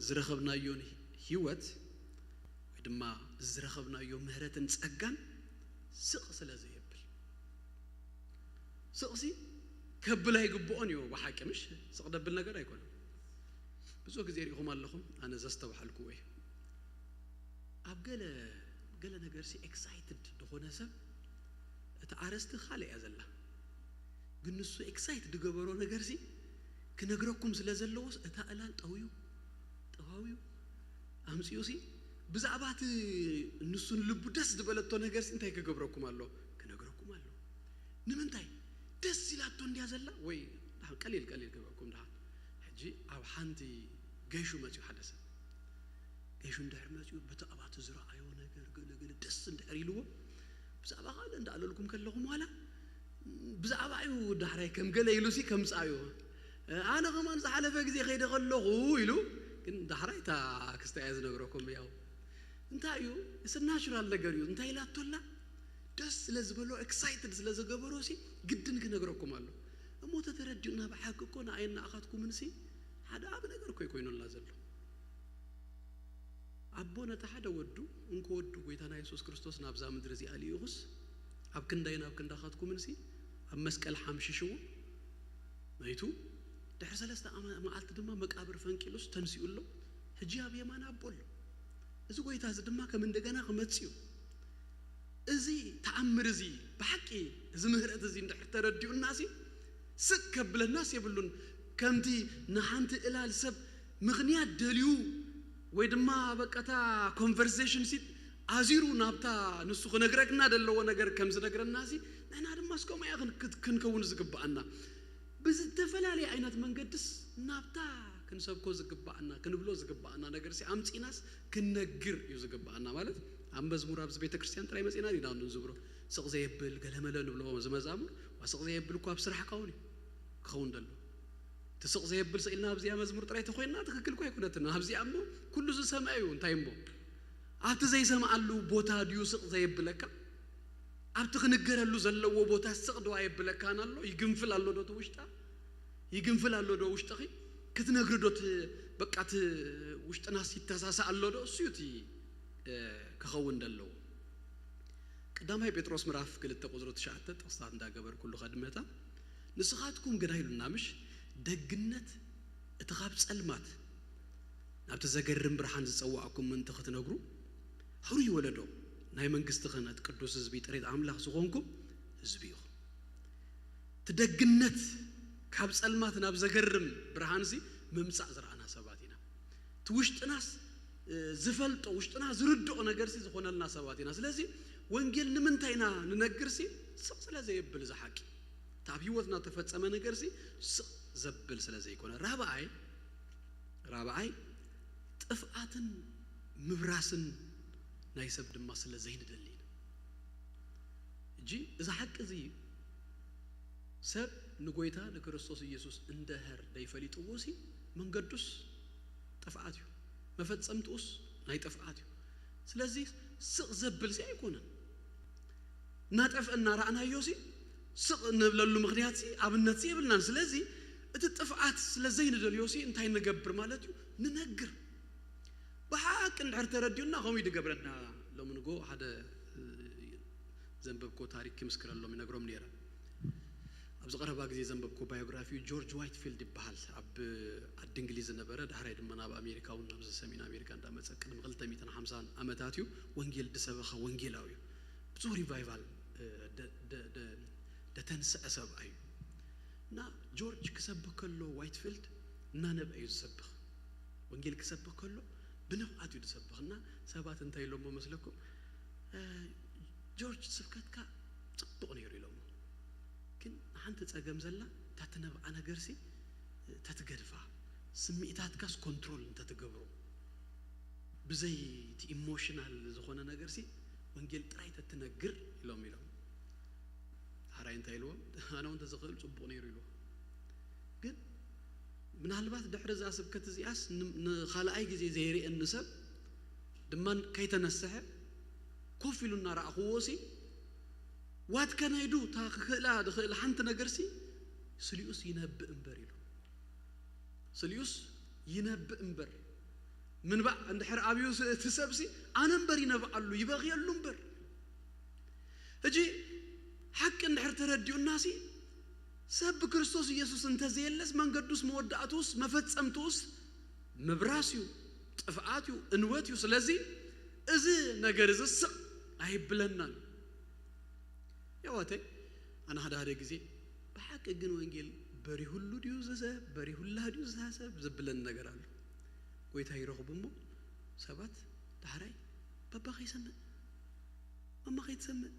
ዝረኸብናዮን ህይወት ወይ ድማ ዝረኸብናዮ ምህረትን ጸጋን ስቕ ስለዘይብል ስቕሲ ከብል ኣይግብኦን እዩ በሓቂምሽ ስቕ ደብል ነገር ኣይኮነም ብዙ ጊዜ ሪኹም ኣለኹም ኣነ ዘስተባሕልኩ ወይ ኣብ ገለ ነገር ሲ ኤክሳይትድ ደኾነ ሰብ እቲ ኣረስቲ ኻልያ ዘላ ግን ንሱ ኤክሳይትድ ገበሮ ነገር ሲ ክነግረኩም ስለ ዘለዎስ እታ እላል ጠዋዊው ኣምጽዩሲ ብዛዕባት ንሱን ልቡ ደስ ዝበለቶ ነገር ሲ እንታይ ክገብረኩም ኣሎ ክነግረኩም ኣሎ ንምንታይ ደስ ይላቶ እንዲያ ዘላ ወይ ቀሊል ገበረኩም ዳሃ ሕጂ ኣብ ሓንቲ ገይሹ መጽዩ ሓደ ሰብ ገይሹ እንድሕር መጽዩ በተኣባት ዝረኣዮ ነገር ገለገለ ደስ እንድሕር ኢልዎ ብዛዕባ ቃል እንዳለልኩም ከለኹም ዋላ ብዛዕባ እዩ ዳሕራይ ከም ገለ ኢሉሲ ከምጻዩ ኣነ ከማን ዝሓለፈ ጊዜ ኸይደ ከለኹ ኢሉ ግን ዳሕራይ ታ ክስተያ ዝነግረኩም ያው እንታይ እዩ it's a natural ነገር እዩ እንታይ ኢላቶላ ደስ ስለዝበሎ ኤክሳይትድ ስለዝገበሮሲ ግድን ክነግረኩም ኣሎ እሞ ተተረዲኡና ብሓቂ እኮ ንኣይና ኣኻትኩምንሲ ሓደ ኣብ ነገር ኮይኑላ ዘሎ ኣቦነ ተሓደ ወዱ እንከወዱ ጎይታና ኢየሱስ ክርስቶስ ናብዛ ምድሪ እዚ ኣልዩስ ኣብ ክንዳይና ኣብ ክንዳኻትኩምንሲ ኣብ መስቀል ሓምሽሽው መይቱ ድሕሪ 3 መዓልቲ ድማ መቃብር ፈንቂሉስ ተንሲኡሎ ሕጂ ኣብ የማን ኣቦሎ እዚ ጎይታ እዚ ድማ ከም እንደገና ክመጽዩ እዚ ተኣምር እዚ ብሓቂ እዚ ምህረት እዚ እንድሕር ተረዲኡናሲ ስቅ ከብለናስ የብሉን ከምቲ ንሓንቲ እላል ሰብ ምኽንያት ደልዩ ወይ ድማ በቀታ ኮንቨርሴሽን ሲ ኣዚሩ ናብታ ንሱ ክነግረክና ደለዎ ነገር ከም ዝነግረናሲ ንሕና ድማ እስከማ ክንከውን ዝግባአና ብዝተፈላለየ ዓይነት መንገድስ ናብታ ክንሰብኮ ዝግባአና ክንብሎ ዝግባአና ነገር ሲ ኣምጪናስ ክነግር እዩ ዝግባአና ማለት ኣብ መዝሙር ኣብዚ ቤተ ክርስቲያን ጥራይ መጺና ዲና ንዝብሮ ስቕ ዘይብል ገለመለ ንብሎ ዝመዛሙር ወስቕ ዘይብል እኮ ኣብ ስራሕ ካውን ክኸውን ደሎ ትስቕ ዘይብል ስኢልና ኣብዚያ መዝሙር ጥራይ ተኾይና ትክክል እኮ ኣይኮነትን ኣብዚያ እሞ ኩሉ ዝሰምዐ እዩ እንታይ እሞ ኣብቲ ዘይሰምዓሉ ቦታ ድዩ ስቕ ዘይብለካ ኣብቲ ክንገረሉ ዘለዎ ቦታ ስቕ ዶ ኣይብለካን ኣሎ ይግንፍል ኣሎ ዶ ውሽጣ ይግንፍል ኣሎ ዶ ውሽጥኺ ክትነግር ዶ በቃት ውሽጥናስ ይተሳሳእ ኣሎ ዶ እሱ እቲ ክኸውን ደለዎ ቀዳማይ ጴጥሮስ ምዕራፍ 2:9 ጥቅሳት እንዳገበር ኩሉ ኸድመታ ንስኻትኩም ግን አይሉና ምሽ ደግነት እቲ ካብ ጸልማት ናብቲ ዘገርም ብርሃን ዝጸዋዕኩም ምን ትኽትነግሩ ሕሩይ ወለዶ ናይ መንግስቲ ክህነት ቅዱስ ህዝቢ ጥሪት ኣምላኽ ዝኾንኩም ህዝቢ ኢኹም ትደግነት ካብ ጸልማት ናብ ዘገርም ብርሃን ሲ ምምጻእ ዝረኣና ሰባት ኢና ትውሽጥናስ ዝፈልጦ ውሽጥና ዝርድኦ ነገር ሲ ዝኾነልና ሰባት ኢና ስለዚ ወንጌል ንምንታይና ንነግር ሲ ስቕ ስለዘይብል ዝሓቂ ታብ ህይወትና ተፈጸመ ነገር ሲ ስቕ ዘብል ስለዘይኮነ ራብዓይ ጥፍኣትን ምብራስን ናይ ሰብ ድማ ስለዘይንደሊና እጂ እዚ ሓቂ እዚ ሰብ ንጎይታ ንክርስቶስ ኢየሱስ እንደህር ደይፈሊጥዎሲ መንገዱስ ጥፍኣት እዩ መፈጸምቱስ ናይ ጥፍኣት እዩ ስለዚ ስቕ ዘብል ሲ ኣይኮነን ናጠፍና ራእናዮሲ ስቕ ንብለሉ ምኽንያትሲ ኣብነትሲ ይብልናን ስለዚ እቲ ጥፍዓት ስለዘይ ንደልዮሲ እንታይ ንገብር ማለት እዩ ንነግር በሓቅ እንድሕር ተረዲዩና ከምኡ ይድገብረና ሎምንጎ ሓደ ዘንበብኮ ታሪክ ክምስክረሎም ይነግሮም ነይረ ኣብዚ ቀረባ ጊዜ ዘንበብኮ ባዮግራፊ ጆርጅ ዋይትፊልድ ይበሃል ኣብ ዓዲ እንግሊዝ ነበረ ዳሕራይ ድማ ናብ ኣሜሪካ እውን ናብ ሰሜን ኣሜሪካ እንዳመፀ ቅድሚ 250 ዓመታት እዩ ወንጌል ድሰበኸ ወንጌላዊ እዩ ብዙ ሪቫይቫል ደተንስአ ሰብኣይ እዩ እና ጆርጅ ክሰብኽ ከሎ ዋይትፊልድ እናነበ እዩ ዝሰብኽ ወንጌል ክሰብኽ ከሎ ብንፍዓት እዩ ዝሰብኽና ሰባት እንታይ ኢሎሞ መስለኩም ጆርጅ ስብከትካ ጽቡቕ ነይሩ ኢሎሞ ግን ሓንቲ ፀገም ዘላ ታትነብዓ ነገርሲ ተትገድፋ ስምዒታትካስ ኮንትሮል እንተትገብሮ ብዘይ እቲ ኢሞሽናል ዝኾነ ነገርሲ ወንጌል ጥራይ ተትነግር ኢሎም ሓራይ እንታይ ኢልዎ ኣነ እውን ተዝኽእል ጽቡቕ ነይሩ ኢልዎ ግን ምናልባት ድሕሪ እዛ ስብከት እዚኣስ ንኻልኣይ ግዜ ዘይርአኒ ሰብ ድማ ከይተነስሐ ኮፍ ኢሉ እናረኣኽዎሲ ዋት ከናይዱ ታ ክኽእላ ድኽእል ሓንቲ ነገርሲ ስልዩስ ይነብእ እምበር ኢሉ ስልዩስ ይነብእ እምበር ምንባዕ እንድሕር ኣብዩ ትሰብሲ ኣነ እምበር ይነብዓሉ ይበኽየሉ እምበር እጂ ሓቂ እንድሕር ተረዲኡናሲ ሰብ ክርስቶስ ኢየሱስ እንተዘየለስ መንገዱስ መወዳእቱስ መፈጸምቱስ ምብራስዩ ጥፍዓትዩ እንወትዩ ስለዚ እዚ ነገር ዝስቕ ኣይብለናን ያዋተይ ኣነ ሓደ ጊዜ በሓቂ ግን ወንጌል በሪሁሉ ድዩ ዝሰብ በሪሁላ ድዩ ዝሰብ ዝብለን ነገር ኣሎ ጎይታ ይረኽብሞ ሰባት ዳሕራይ በባ ኸይሰምዕ መማ ኸይትሰምዕ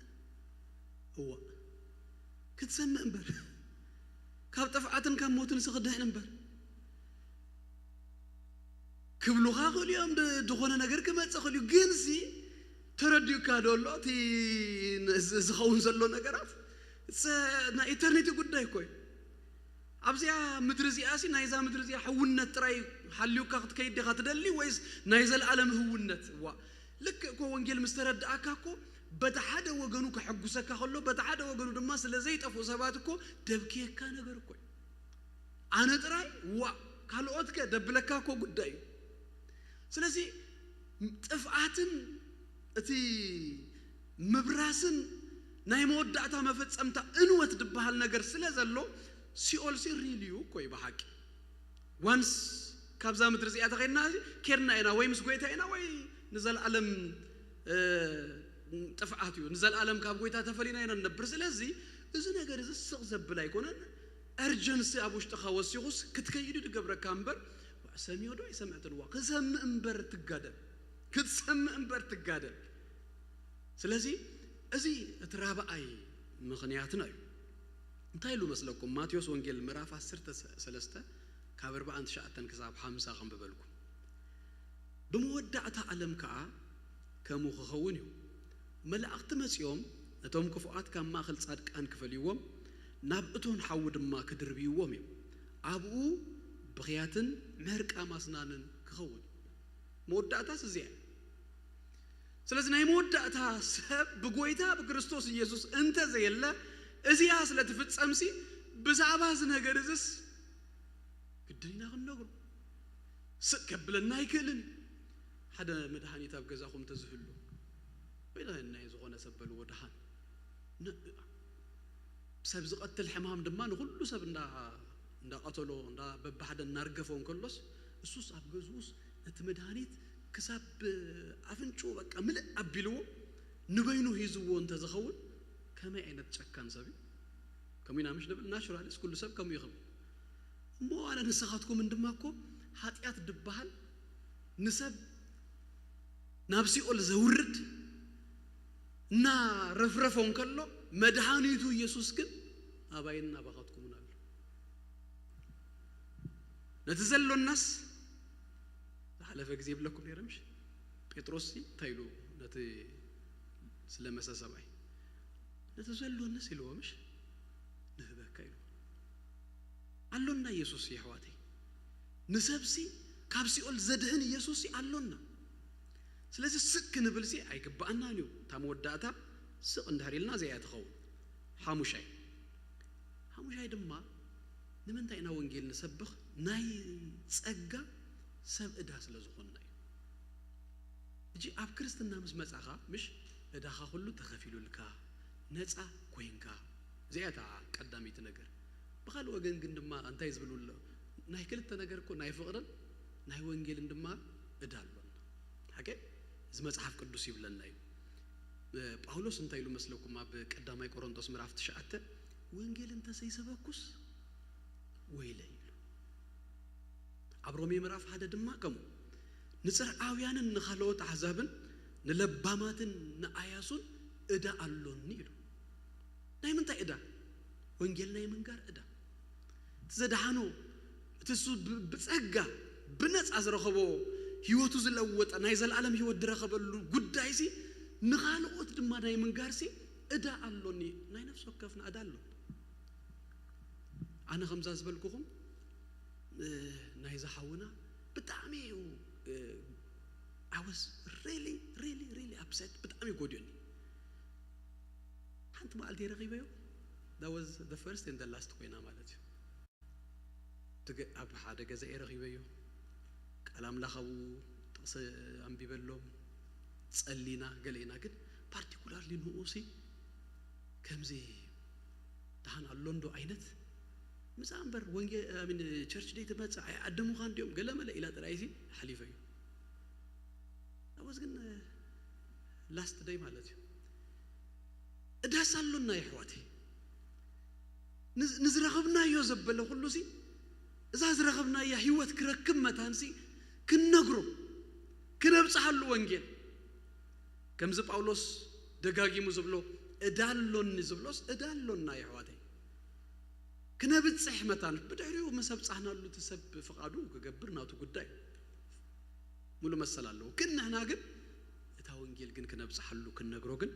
እዋ ክትሰምዕ እምበር ካብ ጥፍዓትን ካብ ሞትን ስኽድሕን እምበር ክብሉኻ ክእሉ እዮም ድኾነ ነገር ክመፅእ ክእሉ ግንሲ ተረዲዩካ ደሎ እቲ ዝኸውን ዘሎ ነገራት ናይ ኢተርኒቲ ጉዳይ ኮይ ኣብዚኣ ምድሪ እዚኣሲ ናይዛ ምድሪ እዚኣ ሕውነት ጥራይ ሓልዩካ ክትከይድ ዲኻ ትደሊ ወይስ ናይ ዘለዓለም ህውነት ዋ ልክ እኮ ወንጌል ምስ ተረዳእካ እኮ በቲ ሓደ ወገኑ ክሕጉሰካ ከሎ በቲ ሓደ ወገኑ ድማ ስለዘይጠፍኡ ሰባት እኮ ደብኪየካ ነገር እኮ ኣነ ጥራይ ዋ ካልኦትከ ደብለካ እኮ ጉዳይ እዩ ስለዚ ጥፍዓትን እቲ ምብራስን ናይ መወዳእታ መፈጸምታ እንወት ድበሃል ነገር ስለ ዘሎ ሲኦልሲ ሪልዩ ኮይ በሓቂ ዋንስ ካብዛ ምድሪ እዚኣ ተኸይድና ኬርና ኢና ወይ ምስ ጎይታ ኢና ወይ ንዘለዓለም ጥፍዓት እዩ ንዘለዓለም ካብ ጎይታ ተፈሊና ኢና ንነብር ስለዚ እዚ ነገር እዚ ስቕ ዘብል ኣይኮነን እርጀንሲ ኣብ ውሽጥኻ ወሲኹስ ክትከይዱ ድገብረካ እምበር ሰሚዑ ዶ ኣይሰምዕትን ዋ ክሰምዕ እምበር ትጋደል ክትሰምዕ እምበር ትጋደል ስለዚ እዚ እቲ ራብዓይ ምኽንያትና እዩ እንታይ ኢሉ መስለኩም ማቴዎስ ወንጌል ምዕራፍ 13 ካብ 49 ክሳብ 50 ከንብበልኩም ብመወዳእታ ዓለም ከዓ ከምኡ ክኸውን እዩ መላእኽቲ መጺኦም ነቶም ክፉኣት ካብ ማእኸል ጻድቃን ክፈልይዎም ናብ እቶን ሓዊ ድማ ክድርብይዎም እዮም ኣብኡ ብኽያትን ምሕርቃ ማስናንን ክኸውን መወዳእታስ እዚኣ ስለዚ ናይ መወዳእታ ሰብ ብጎይታ ብክርስቶስ ኢየሱስ እንተዘየለ እዚኣ ስለትፍጸምሲ ብዛዕባ ዝነገር እዝስ ግድና ክንነግሩ ስቕ ከብለና ኣይክእልን ሓደ መድሃኒት ኣብ ገዛኹም ተዝህሉ ወይ ናይ ዝኾነ ሰበልዎ ድሃን ሰብ ዝቐትል ሕማም ድማ ንኩሉ ሰብ እንዳቐተሎ በባሓደ እናርገፈው እንከሎስ እሱስ ኣብ ገዝኡስ ነቲ መድሃኒት ክሳብ ኣፍንጩ በቃ ምልእ ኣቢልዎ ንበይኑ ሂዝዎ እንተዝኸውን ከመይ ዓይነት ጨካን ሰብ እዩ ከምኡ ኢና ምሽ ንብል ናቹራሊስ ኩሉ ሰብ ከምኡ ይኽብል እሞ ኣነ ንስኻትኩም ድማ እኮ ሓጢኣት ድበሃል ንሰብ ናብ ሲኦል ዘውርድ እና ረፍረፈው እንከሎ መድሃኒቱ ኢየሱስ ግን ኣባይና ባኻትኩምን ኣሎ ነቲ ዘሎናስ ዝሓለፈ ጊዜ ብለኩም ነይረ ምሽ ጴጥሮስ እንታይ ኢሉ ነቲ ስለመሰ ሰብኣይ ነቲ ዘሎናስ ኢልዎ ምሽ ንህበካ ኢሉ ኣሎና ኢየሱስ ይሕዋተይ ንሰብሲ ካብ ሲኦል ዘድህን ኢየሱስ ኣሎና ስለዚ ስክ ንብልሲ ኣይግባአናን እዩ እታ መወዳእታ ስቕ እንድሕሪልና ዘያ ትኸውን ሓሙሻይ ድማ ንምንታይ ኢና ወንጌል ንሰብኽ ናይ ጸጋ ሰብ ዕዳ ስለ ዝኾንና እዩ እጂ ኣብ ክርስትና ምስ መጻኻ ምሽ ዕዳኻ ኩሉ ተኸፊሉልካ ነፃ ኮይንካ ዘያታ ቀዳሚት ነገር ብኻልእ ወገን ግን ድማ እንታይ ዝብሉሎ ናይ ክልተ ነገር እኮ ናይ ፍቕርን ናይ ወንጌልን ድማ ዕዳ ኣሎና ሓቂ እዚ መጽሓፍ ቅዱስ ይብለና እዩ ጳውሎስ እንታይ ኢሉ መስለኩም ኣብ ቀዳማይ ቆሮንቶስ ምዕራፍ 9 ወንጌል እንተሰይሰበኩስ ወይለይ ኢሉ ኣብ ሮሜ ምዕራፍ 1 ድማ ከምኡ ንጽርዓውያንን ንኻልኦት ኣሕዛብን ንለባማትን ንኣያሱን ዕዳ ኣሎኒ ኢሉ ናይ ምንታይ ዕዳ ወንጌል ናይ ምንጋር ዕዳ ትዘድሓኖ እትሱ ብጸጋ ብነፃ ዝረኸቦ ህይወቱ ዝለወጠ ናይ ዘለዓለም ህይወት ዝረኸበሉ ጉዳይ ሲ ንኻልኦት ድማ ናይ ምንጋር ሲ ዕዳ ኣሎኒ ናይ ነፍሲ ወከፍና ዕዳ ኣሎ ኣነ ከምዛ ዝበልኩኹም ናይ ዝሓውና ብጣዕሚ I was really upset ብጣዕሚ ጎድዮኒ ሓንቲ መዓልቲ ረኺበዮ that was the first and the last ኮይና ማለት እዩ ኣብ ሓደ ገዛ ረኺበዮ ቃል ኣምላኻው ጥቕሲ ኣንቢበሎም ጸሊና ገለና ግን ፓርቲኩላርሊ ንኡሲ ከምዚ ደሃን ኣሎንዶ ዓይነት ምሳ እምበር ወንጌል አሚን ቸርች ዴይ ትመጽእ ኣይዓድሙኻ እንዲኦም ገለ መለ ኢላ ጥራይሲ ሓሊፈ እዩ ኣወዝ ግን ላስት ዴይ ማለት እዩ እዳስ ኣሎና ይሕዋቴ ንዝረኸብናዮ ዘበለ ኩሉ ሲ እዛ ዝረኸብናያ ህይወት ክረክብ መታንሲ ክንነግሮ ክነብጽሓሉ ወንጌል ከምዚ ጳውሎስ ደጋጊሙ ዝብሎ እዳሎኒ ዝብሎስ እዳሎና ይሕዋቴ ክነብጽሕ መታን ብድሕሪኡ መሰብጻሕናሉ ትሰብ ፍቓዱ ክገብር ናቱ ጉዳይ ሙሉ መሰላለሁ ግን ንሕና ግን እታ ወንጌል ግን ክነብጽሓሉ ክንነግሮ ግን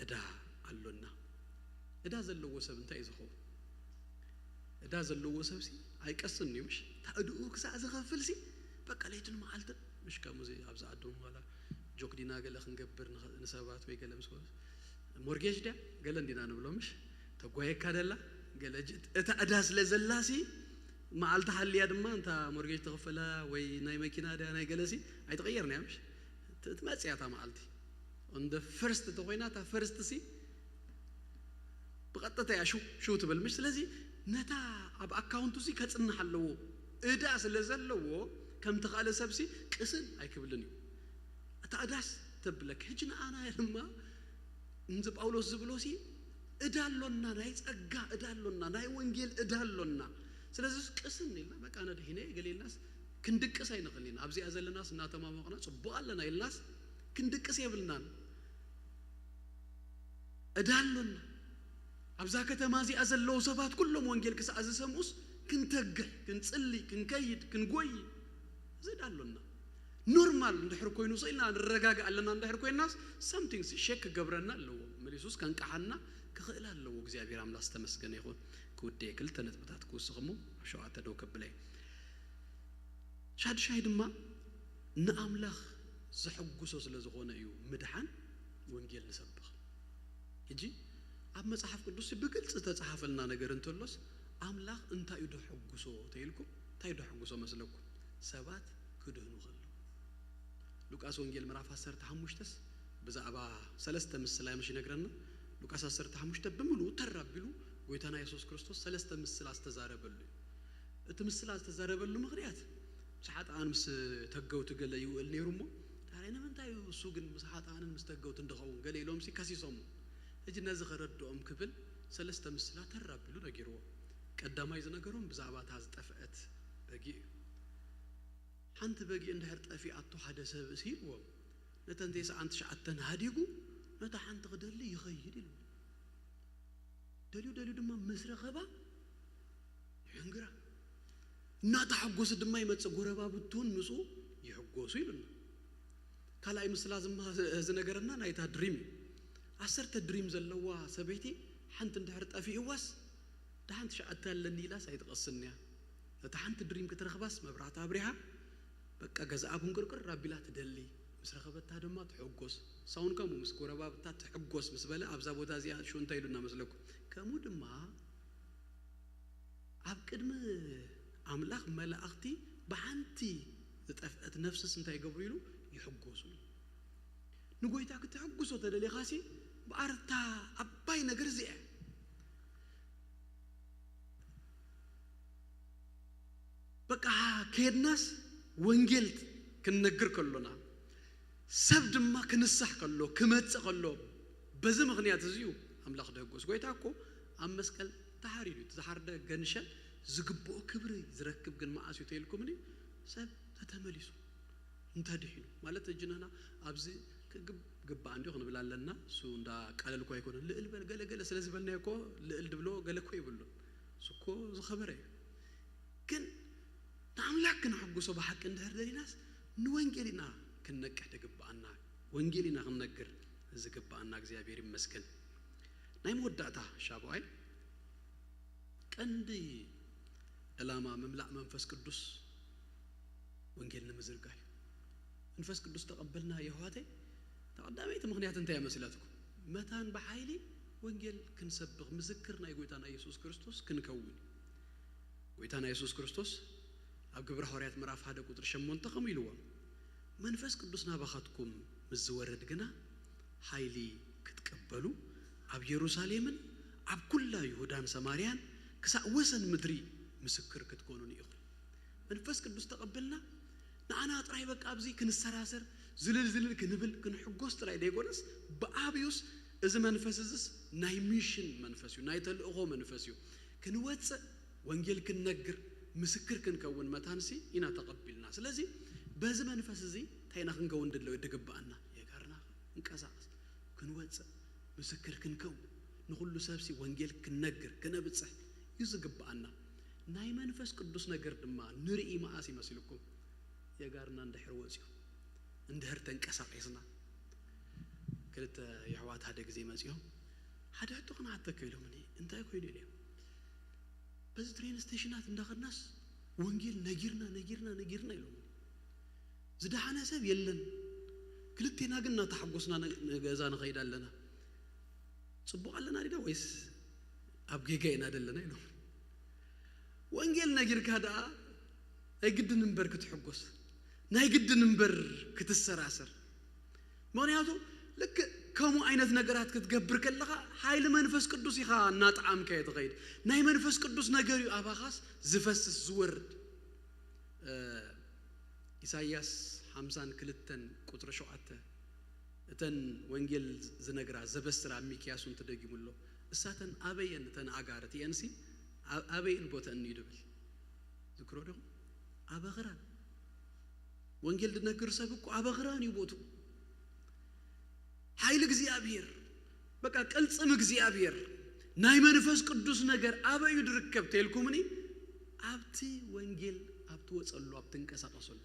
እዳ ኣሎና እዳ ዘለዎ ሰብ እንታይ ዝኸው እዳ ዘለዎ ሰብ ሲ ኣይቀስን ይምሽ ታእድኡ ክሳዕ ዝኸፍል ሲ በቃ ለይትን መዓልትን ምሽ ከምዚ ኣብዛ ኣዶም ዋላ ጆክ ዲና ገለ ክንገብር ንሰባት ወይ ገለ ምስወስ ሞርጌጅ ዳ ገለ እንዲና ንብሎ ምሽ ተጓየካ ደላ ገለ እታ እዳ ስለዘላሲ መዓልቲ ሓልያ ድማ እንታ ሞርጌጅ ተኸፈላ ወይ ናይ መኪና ዳ ናይ ገለሲ ኣይተቐየርና ያምሽ ትመጽያታ መዓልቲ on the first ተኾይና ታ first ሲ ብቐጥታ ያ ሹ ትብል ምሽ ስለዚ ነታ ኣብ ኣካውንቱ ሲ ከጽንሕ ኣለዎ እዳ ስለዘለዎ ከም ተኻለ ሰብሲ ቅስን ኣይክብልን እዩ እታ እዳስ ተብለክ ሕጅና ኣና ድማ እንዚ ጳውሎስ ዝብሎሲ እዳሎና ናይ ጸጋ እዳሎና ናይ ወንጌል እዳሎና ስለዚህ ቅስን ኢልና በቃ ነድሂነ ገሌልናስ ክንድቅስ ኣይንኽእልና ኣብዚኣ ዘለናስ እናተማመቕና ጽቡቕ ኣለና ኢልናስ ክንድቅስ የብልናን እዳሎና ኣብዛ ከተማ እዚኣ ዘለዉ ሰባት ኩሎም ወንጌል ክሳዕ ዝሰምዑስ ክንተግሕ ክንጽሊ ክንከይድ ክንጎይ ዝዳሎና ኖርማል እንድሕር ኮይኑ ሰኢልና ንረጋጋ ኣለና እንድሕር ኮይናስ something ሼክ ገብረና ኣለዎ መሊሱስ ከንቃሓና ክኽእል ኣለዎ እግዚአብሔር አምላክ ተመስገነ ይሁን ኩዴ ክልተ ነጥብታት ክውስኽሙ ሸዋተ ደው ከብለይ ሻድሻይ ድማ ንኣምላኽ ዝሕጉሶ ስለ ዝኾነ እዩ ምድሓን ወንጌል ንሰብኽ እጂ ኣብ መጽሐፍ ቅዱስ ብግልጽ ተጻሕፈልና ነገር እንተሎስ ኣምላኽ እንታይ ዶ ሕጉሶ ተይልኩም እንታይ ዶ ሕጉሶ መስለኩም ሰባት ክድህኑ ከሎ ሉቃስ ወንጌል ምዕራፍ 15 ብዛዕባ ሰለስተ ምስላይ ምሽ ይነግረና ሉቃስ 15 ብምሉ ተራቢሉ ጎይታና ኢየሱስ ክርስቶስ ሰለስተ ምስል አስተዛረበሉ እቲ ምስል አስተዛረበሉ ምክንያት ሰሓጣን ምስ ተገውት ገለ ይውል ነይሩሞ ታሪና ምንታይ እሱ ግን ሰሓጣንን ምስ ተገውት እንደኸውን ገለ ኢሎም ሲካሲሶሙ እጂ ነዚ ኸረድኦም ክብል ሰለስተ ምስላ ተራቢሉ ነጊርዎ ቀዳማይ ዝነገሮም ብዛዕባ ታዝጠፍአት በጊ ሓንቲ በጊ እንድሕር ጠፊኣቶ ሓደ ሰብ ሲልዎ ነተን ተሰዓንተ ሸዓተን ሃዲጉ ነታ ሓንቲ ክደሊ ይኸይድ ኢሉ ደልዩ ድማ መስረኸባ ይንግራ እናታ ሓጎስ ድማ ይመጽእ ጎረባብቱን ምፁ ይሕጎሱ ኢሉና ካልኣይ ምስላ ዝነገረና ናይታ ድሪም 10 ድሪም ዘለዋ ሰበይቲ ሓንቲ እንድሕር ጠፊእዋስ ዳሓንቲ ሸዓተ ኣለኒ ኢላስ ኣይትቐስንያ ነታ ሓንቲ ድሪም ክትረኽባስ መብራህታ ኣብሪሃ በቃ ገዛኣ ኩንቅርቅር ኣቢላ ትደሊ ምስ ረኸበታ ድማ ትሕጎስ ሳውን ከምኡ ምስ ጎረባብታ ትሕጎስ ምስ በለ ኣብዛ ቦታ እዚኣ ሹ እንታይ ኢሉና መስለኩም ከምኡ ድማ ኣብ ቅድሚ ኣምላኽ መላእኽቲ ብሓንቲ ዝጠፍአት ነፍስስ እንታይ ይገብሩ ኢሉ ይሕጎሱ ንጎይታ ክትሕጉሶ ተደሊኻሲ በኣርታ ኣባይ ነገር እዚኣ በቃ ከየድናስ ወንጌል ክንነግር ከሎና ሰብ ድማ ክንሳሕ ከሎ ክመጽእ ከሎ በዚ ምኽንያት እዚዩ ኣምላኽ ደጎስ ጎይታ እኮ ኣብ መስቀል ተሓሪዱ ተሓርደ ገንሸል ዝግብኦ ክብሪ ዝረክብ ግን ማዓስዩ ተይልኩምኒ ሰብ ተተመሊሱ እንተድሒኑ ማለት እጅነና ኣብዚ ግባእ እንዲሁ ክንብል ኣለና እሱ እንዳ ቃለል እኮ ኣይኮነን ልዕል በል ገለገለ ስለዚ በልና እኮ ልዕል ድብሎ ገለ እኮ ይብሉ እሱ እኮ ዝኸበረ እዩ ግን ንኣምላክ ክንሕጉሶ ብሓቂ እንድሕር ደሊናስ ንወንጌል ኢና ክንነቅሕ ድግባአና ወንጌል ኢና ክንነግር ዝግባአና እግዚአብሔር ይመስገን ናይ መወዳእታ ሻብዓይ ቀንዲ ዕላማ መምላእ መንፈስ ቅዱስ ወንጌል ንምዝርጋይ መንፈስ ቅዱስ ተቀበልና የህዋተይ ተቀዳመይቲ ምክንያት እንታይ መስላትኩም መታን በኃይሊ ወንጌል ክንሰብኽ ምስክር ናይ ጎይታና ኢየሱስ ክርስቶስ ክንከውን ጎይታና ኢየሱስ ክርስቶስ ኣብ ግብረ ሐዋርያት ምዕራፍ 1 ቁጥር 8 ከም ኢልዎ መንፈስ ቅዱስ ናባኻትኩም ምዝወረድ ግና ኃይሊ ክትቀበሉ ኣብ ኢየሩሳሌምን ኣብ ኩላ ይሁዳን ሰማርያን ክሳብ ወሰን ምድሪ ምስክር ክትኮኑን ኢኹም መንፈስ ቅዱስ ተቀበልና ንኣና ጥራይ በቃ ኣብዚ ክንሰራሰር ዝልል ክንብል ክንሕጎስ ጥራይ ደይኮነስ በአብዩስ እዚ መንፈስ እዝስ ናይ ሚሽን መንፈስ እዩ ናይ ተልእኾ መንፈስ እዩ ክንወፅእ ወንጌል ክንነግር ምስክር ክንከውን መታንሲ ኢና ተቀበልና ስለዚ በዚ መንፈስ እዚ ታይና ክንከውን ድለው ይድግባአና የጋርና እንቀሳቀስ ክንወፅእ ምስክር ክንከውን ንኹሉ ሰብሲ ወንጌል ክንነግር ክነብጽሕ ይዝግባአና ናይ መንፈስ ቅዱስ ነገር ድማ ንርኢ ማዓስ ይመስልኩም የጋርና እንድሕር ወፅዩ እንድሕር ተንቀሳቀስና ክልተ የሕዋት ሓደ ጊዜ መፅዮም ሓደ ሕቶ ክናተከኢሎም እንታይ ኮይኑ ኢሎም በዚ ትሬን ስቴሽናት እንዳኸድናስ ወንጌል ነጊርና ኢሎም ዝደሓነ ሰብ የለን ክልቴና ግን እናተሓጎስና ገዛ ንኸይድ ኣለና ጽቡቕ ኣለና ዲዳ ወይስ ኣብ ጌጋ ኢና ደለና ኢሎም ወንጌል ነጊርካ ደኣ ኣይግድን እምበር ክትሕጎስ ናይ ግድን እምበር ክትሰራሰር ምክንያቱ ልክ ከምኡ ዓይነት ነገራት ክትገብር ከለኻ ኃይሊ መንፈስ ቅዱስ ኢኻ እናጣዓምካ ትኸይድ ናይ መንፈስ ቅዱስ ነገር እዩ ኣባኻስ ዝፈስስ ዝወርድ ኢሳይያስ 52 ቁጥር 7 እተን ወንጌል ዝነግራ ዘበስራ ሚክያሱን ተደጊሙሎ እሳተን ኣበየን ተን ኣጋረት የንሲ ኣበየን ቦታ እንይድብል ዝክሮ ዲኹም ኣበኽራን ወንጌል ድነግር ሰብ እኮ ኣበኽራን ይቦቱ ኃይል እግዚአብሔር በቃ ቅልጽም እግዚአብሔር ናይ መንፈስ ቅዱስ ነገር ኣበዩ ድርከብ ተልኩምኒ ኣብቲ ወንጌል ኣብቲ ወጸሉ ኣብቲ እንቀሳቀሰሉ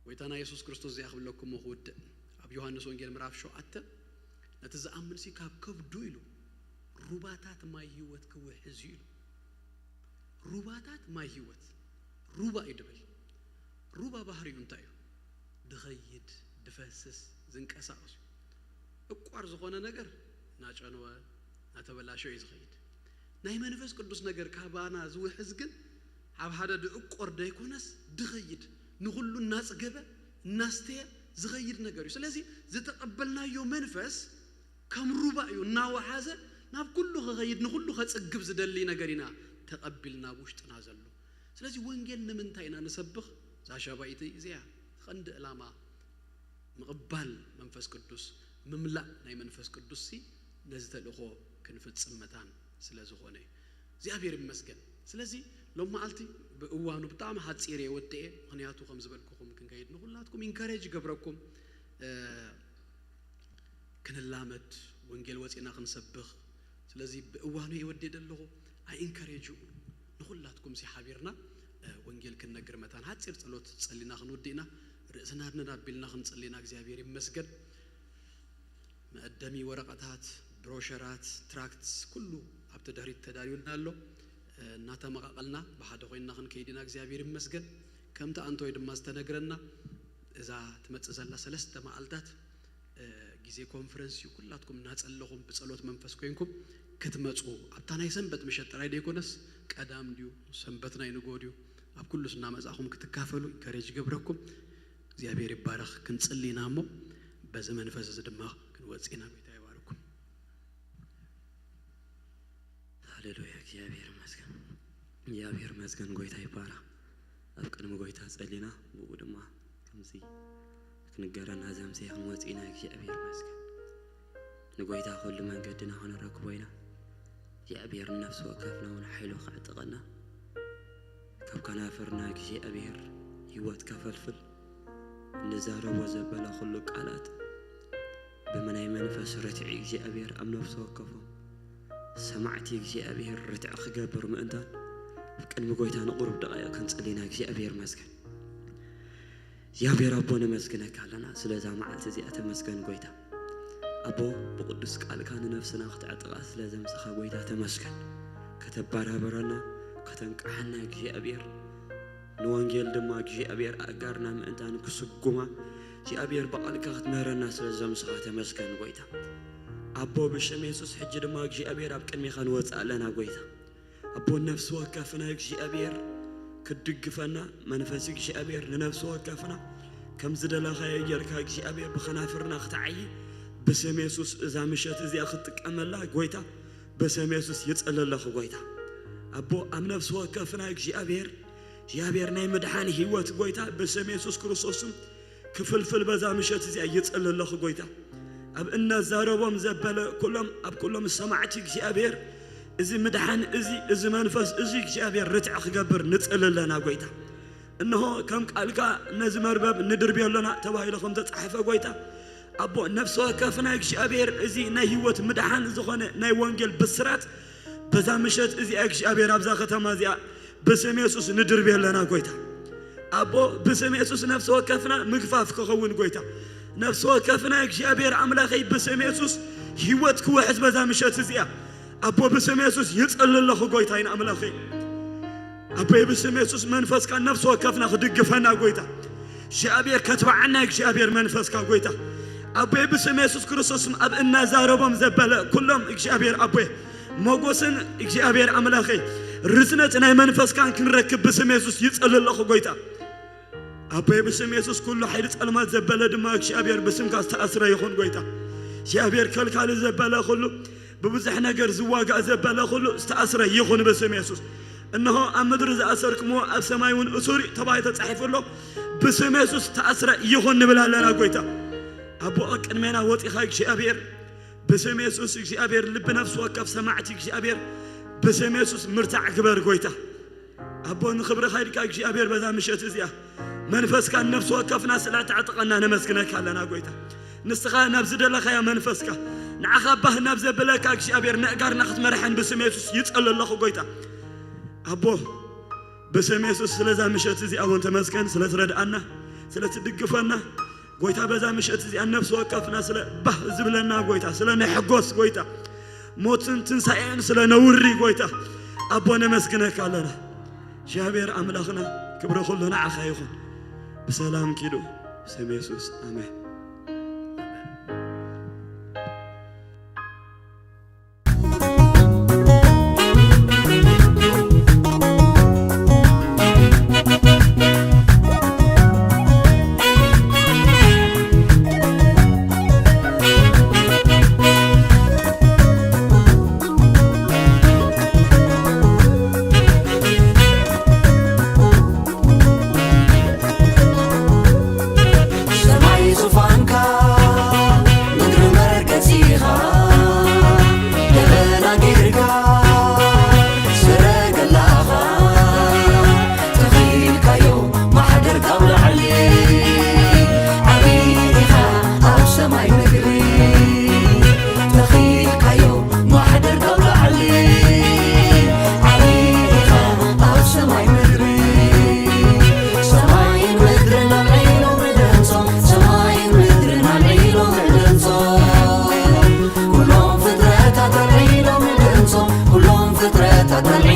ጎይታና ኢየሱስ ክርስቶስ ዝያኽብለኩም ወድ ኣብ ዮሐንስ ወንጌል ምዕራፍ 7 ነቲ ዝኣምን ሲ ካብ ከብዱ ኢሉ ሩባታት ማይ ህይወት ክውሕዝ ኢሉ ሩባታት ማይ ህይወት ሩባ ይድብል ሩባ ባህሪኡ እንታይ እዩ ድኸይድ ድፈስስ ዝንቀሳቀሱ እቋር ዝኾነ ነገር ናጨነወ ናተበላሸው ይዝኸይድ ናይ መንፈስ ቅዱስ ነገር ካባና ዝውሕዝ ግን ኣብ ሓደ ድእቆር ደይኮነስ ድኸይድ ንኹሉ እናጽገበ እናስተየ ዝኸይድ ነገር እዩ ስለዚ ዝተቀበልናዮ መንፈስ ከም ሩባ እዩ እናወሓዘ ናብ ኩሉ ኸይድ ንኹሉ ኸጽግብ ዝደሊ ነገር ኢና ተቀቢልና ውሽጥና ዘሎ ስለዚ ወንጌል ንምንታይ ኢና ንሰብኽ ዛሻባይቲ እዚያ ቀንዲ ዕላማ ምቕባል መንፈስ ቅዱስ ምምላእ ናይ መንፈስ ቅዱስ ሲ ነዚ ተልእኾ ክንፍጽም መታን ስለ ዝኾነ እግዚአብሔር ይመስገን ስለዚ ሎም መዓልቲ ብእዋኑ ብጣዕሚ ሓፂር የወድኤ ምክንያቱ ከም ዝበልኩኹም ክንከይድ ንኹላትኩም ኢንካሬጅ ገብረኩም ክንላመድ ወንጌል ወፂና ክንሰብኽ ስለዚ ብእዋኑ የወድእ ደለኹ ኣይ ኢንካሬጅ ንኹላትኩም ሲ ሓቢርና ወንጌል ክንነግር መታን ሓፂር ጸሎት ጸሊና ክንውድእና ርእስና ድናቢልና ክንጸሊና እግዚአብሔር ይመስገን መقدمي ወረቀታት ብሮሸራት ትራክትስ ኩሉ ኣብቲ ድሕሪት ተዳልዩልና ኣሎ እናተመቃቀልና ብሓደ ኮይና ክንከይድና እግዚአብሔር ይመስገን ከምታ አንተ ወይ ድማ ዝተነግረና إذا تمتزلا سلست معلتات جزء كونفرنس كلاتكم ناتسألهم بصلوت منفس كوينكم كتمتسو أبتنا يسنبت مشت رايد يكونس كأدام ديو سنبتنا ينقوديو أب كل سنة مزاحهم كتكافلوا كريج جبركم زي أبي ربارخ كنت صلي نامو بزمن فاز الدماغ كنوزينا بيتاي واركم هاليلويا يا أبير مسكن قويتاي بارا أبكر مقويتها صلينا بودما كمزي نقرأنا زمزي هموزينا يا أبير مسكن نقويتها كل من قدنا هنا ركبوينا يا أبير النفس وكفنا ونحيلو خاطقنا كم كان فرناك يا أبير يوات كفلفل نزارة وزبالة خلق قالات بمناي منفس رتعي يا أبير أم نفس وكفو سمعتي يا أبير رتع خجبر مأنتان كان مقويتها نقرب دقايق كنت صليناك يا أبير مسكن يا أبير أبونا مسكنك علنا سلازا معلت زي أتمسكن قويتها أبو بقدس قال كان نفسنا اختع تقاس لازم سخا قويتها تمسكن كتبارها برنا كتنقحناك يا أبير نوانجيل دماك يا أبير أقارنا مأنتان كسقوما يا أبير بقالك اختمرنا سلازم سخا تمسكن قويتها أبو بشميسوس حج دماك يا أبير أبكن ميخان واتسألنا قويتها أبو النفس وكافنا يا أبير كدقفنا منفسك يا أبير لنفس وكافنا كم زدلا خير كاك يا أبير بخنافرنا اختعي بسم يسوس إذا مشيت إذا أخذتك أملا قويتا بسم يسوس يتسأل الله قويتا أبو أم نفس وكافنا يا أبير ناي مدحاني هيوات قويتا بسم يسوس كروسوسم كفلفل بزا مشيت إذا يتسأل الله قويتا أب إن زاربهم زبالة كلهم سمعتك يا أبير إذا مدحان إذا منفس إذا أبير رتع خجبر نتسأل لنا قويتا إنه كم قالك نزمر باب ندربي لنا تباهي لكم تتحفى قويتا أبو نفسه كافنا يا أبير إذا نهيوت مدحان زخانة نايوانجل بسرات بزا مشت إذا أبير أبزا ختما زيا بسم يسوس ندربي لنا قويتا أبو بسم يسوس نفسه كافنا مقفاف كخون قويتا نفسه كافنا يا أبير عملاقي بسم يسوس هيوت كواحد بزا مشت إذا أبو بسم يسوس يتسأل الله قويتين أملاخي أبو بسم يسوس منفس كان نفسه كفنا خدق فنا قويتا شابير كتب عنك شابير منفس كان قويتا أبو بسم يسوس كريستوس أب إنا زاربهم زبالة كلهم شابير أبو موجوسن شابير أملاخي رزنة أنا منفس كان كنركب بسم يسوس يتسأل الله قويتا أبو بسم يسوس كله حيرت ألمات زبالة دماغ شابير بسم كاس تأثر يخون قويتا شابير كل كال زبالة كله ببزح نجر زواج أزبالة كله استأثر يخون بسم يسوس إنه أمدر إذا أسركمو أبسمايون أسوري تبعي تتحف له بسم يسوس تأثر يخون بلا لنا قويتا أبو أكن منا وطي خايك شابير بسم يسوس شابير لب نفس وكف سمعتك شابير بسم يسوس مرتع كبر قويتا أبو نخبر خيرك شابير بذا مشيت زيا منفس كان نفس وكف ناس لا تعتقنا نمسكنك لنا قويتا نستخا نبزد لك يا منفسك نعخبه نبز بلاك شابير نقدر ناخذ مرحن بسم يسوس يتسأل الله قويتا أبو بسم يسوس سلازا مشيت زي أبو تمسكن سلا تردأنا سلا تدقفنا قويتا بزا مشيت زي النفس وكفنا سلا به زبلنا قويتا سلا نحقوس قويتا موتن تنسعين سلا نوري قويتا أبو نمسكنك لنا شابير أملاخنا كبر خلنا عخايخون بسلام كيلو بسم يسوس آمين كلهم فطرة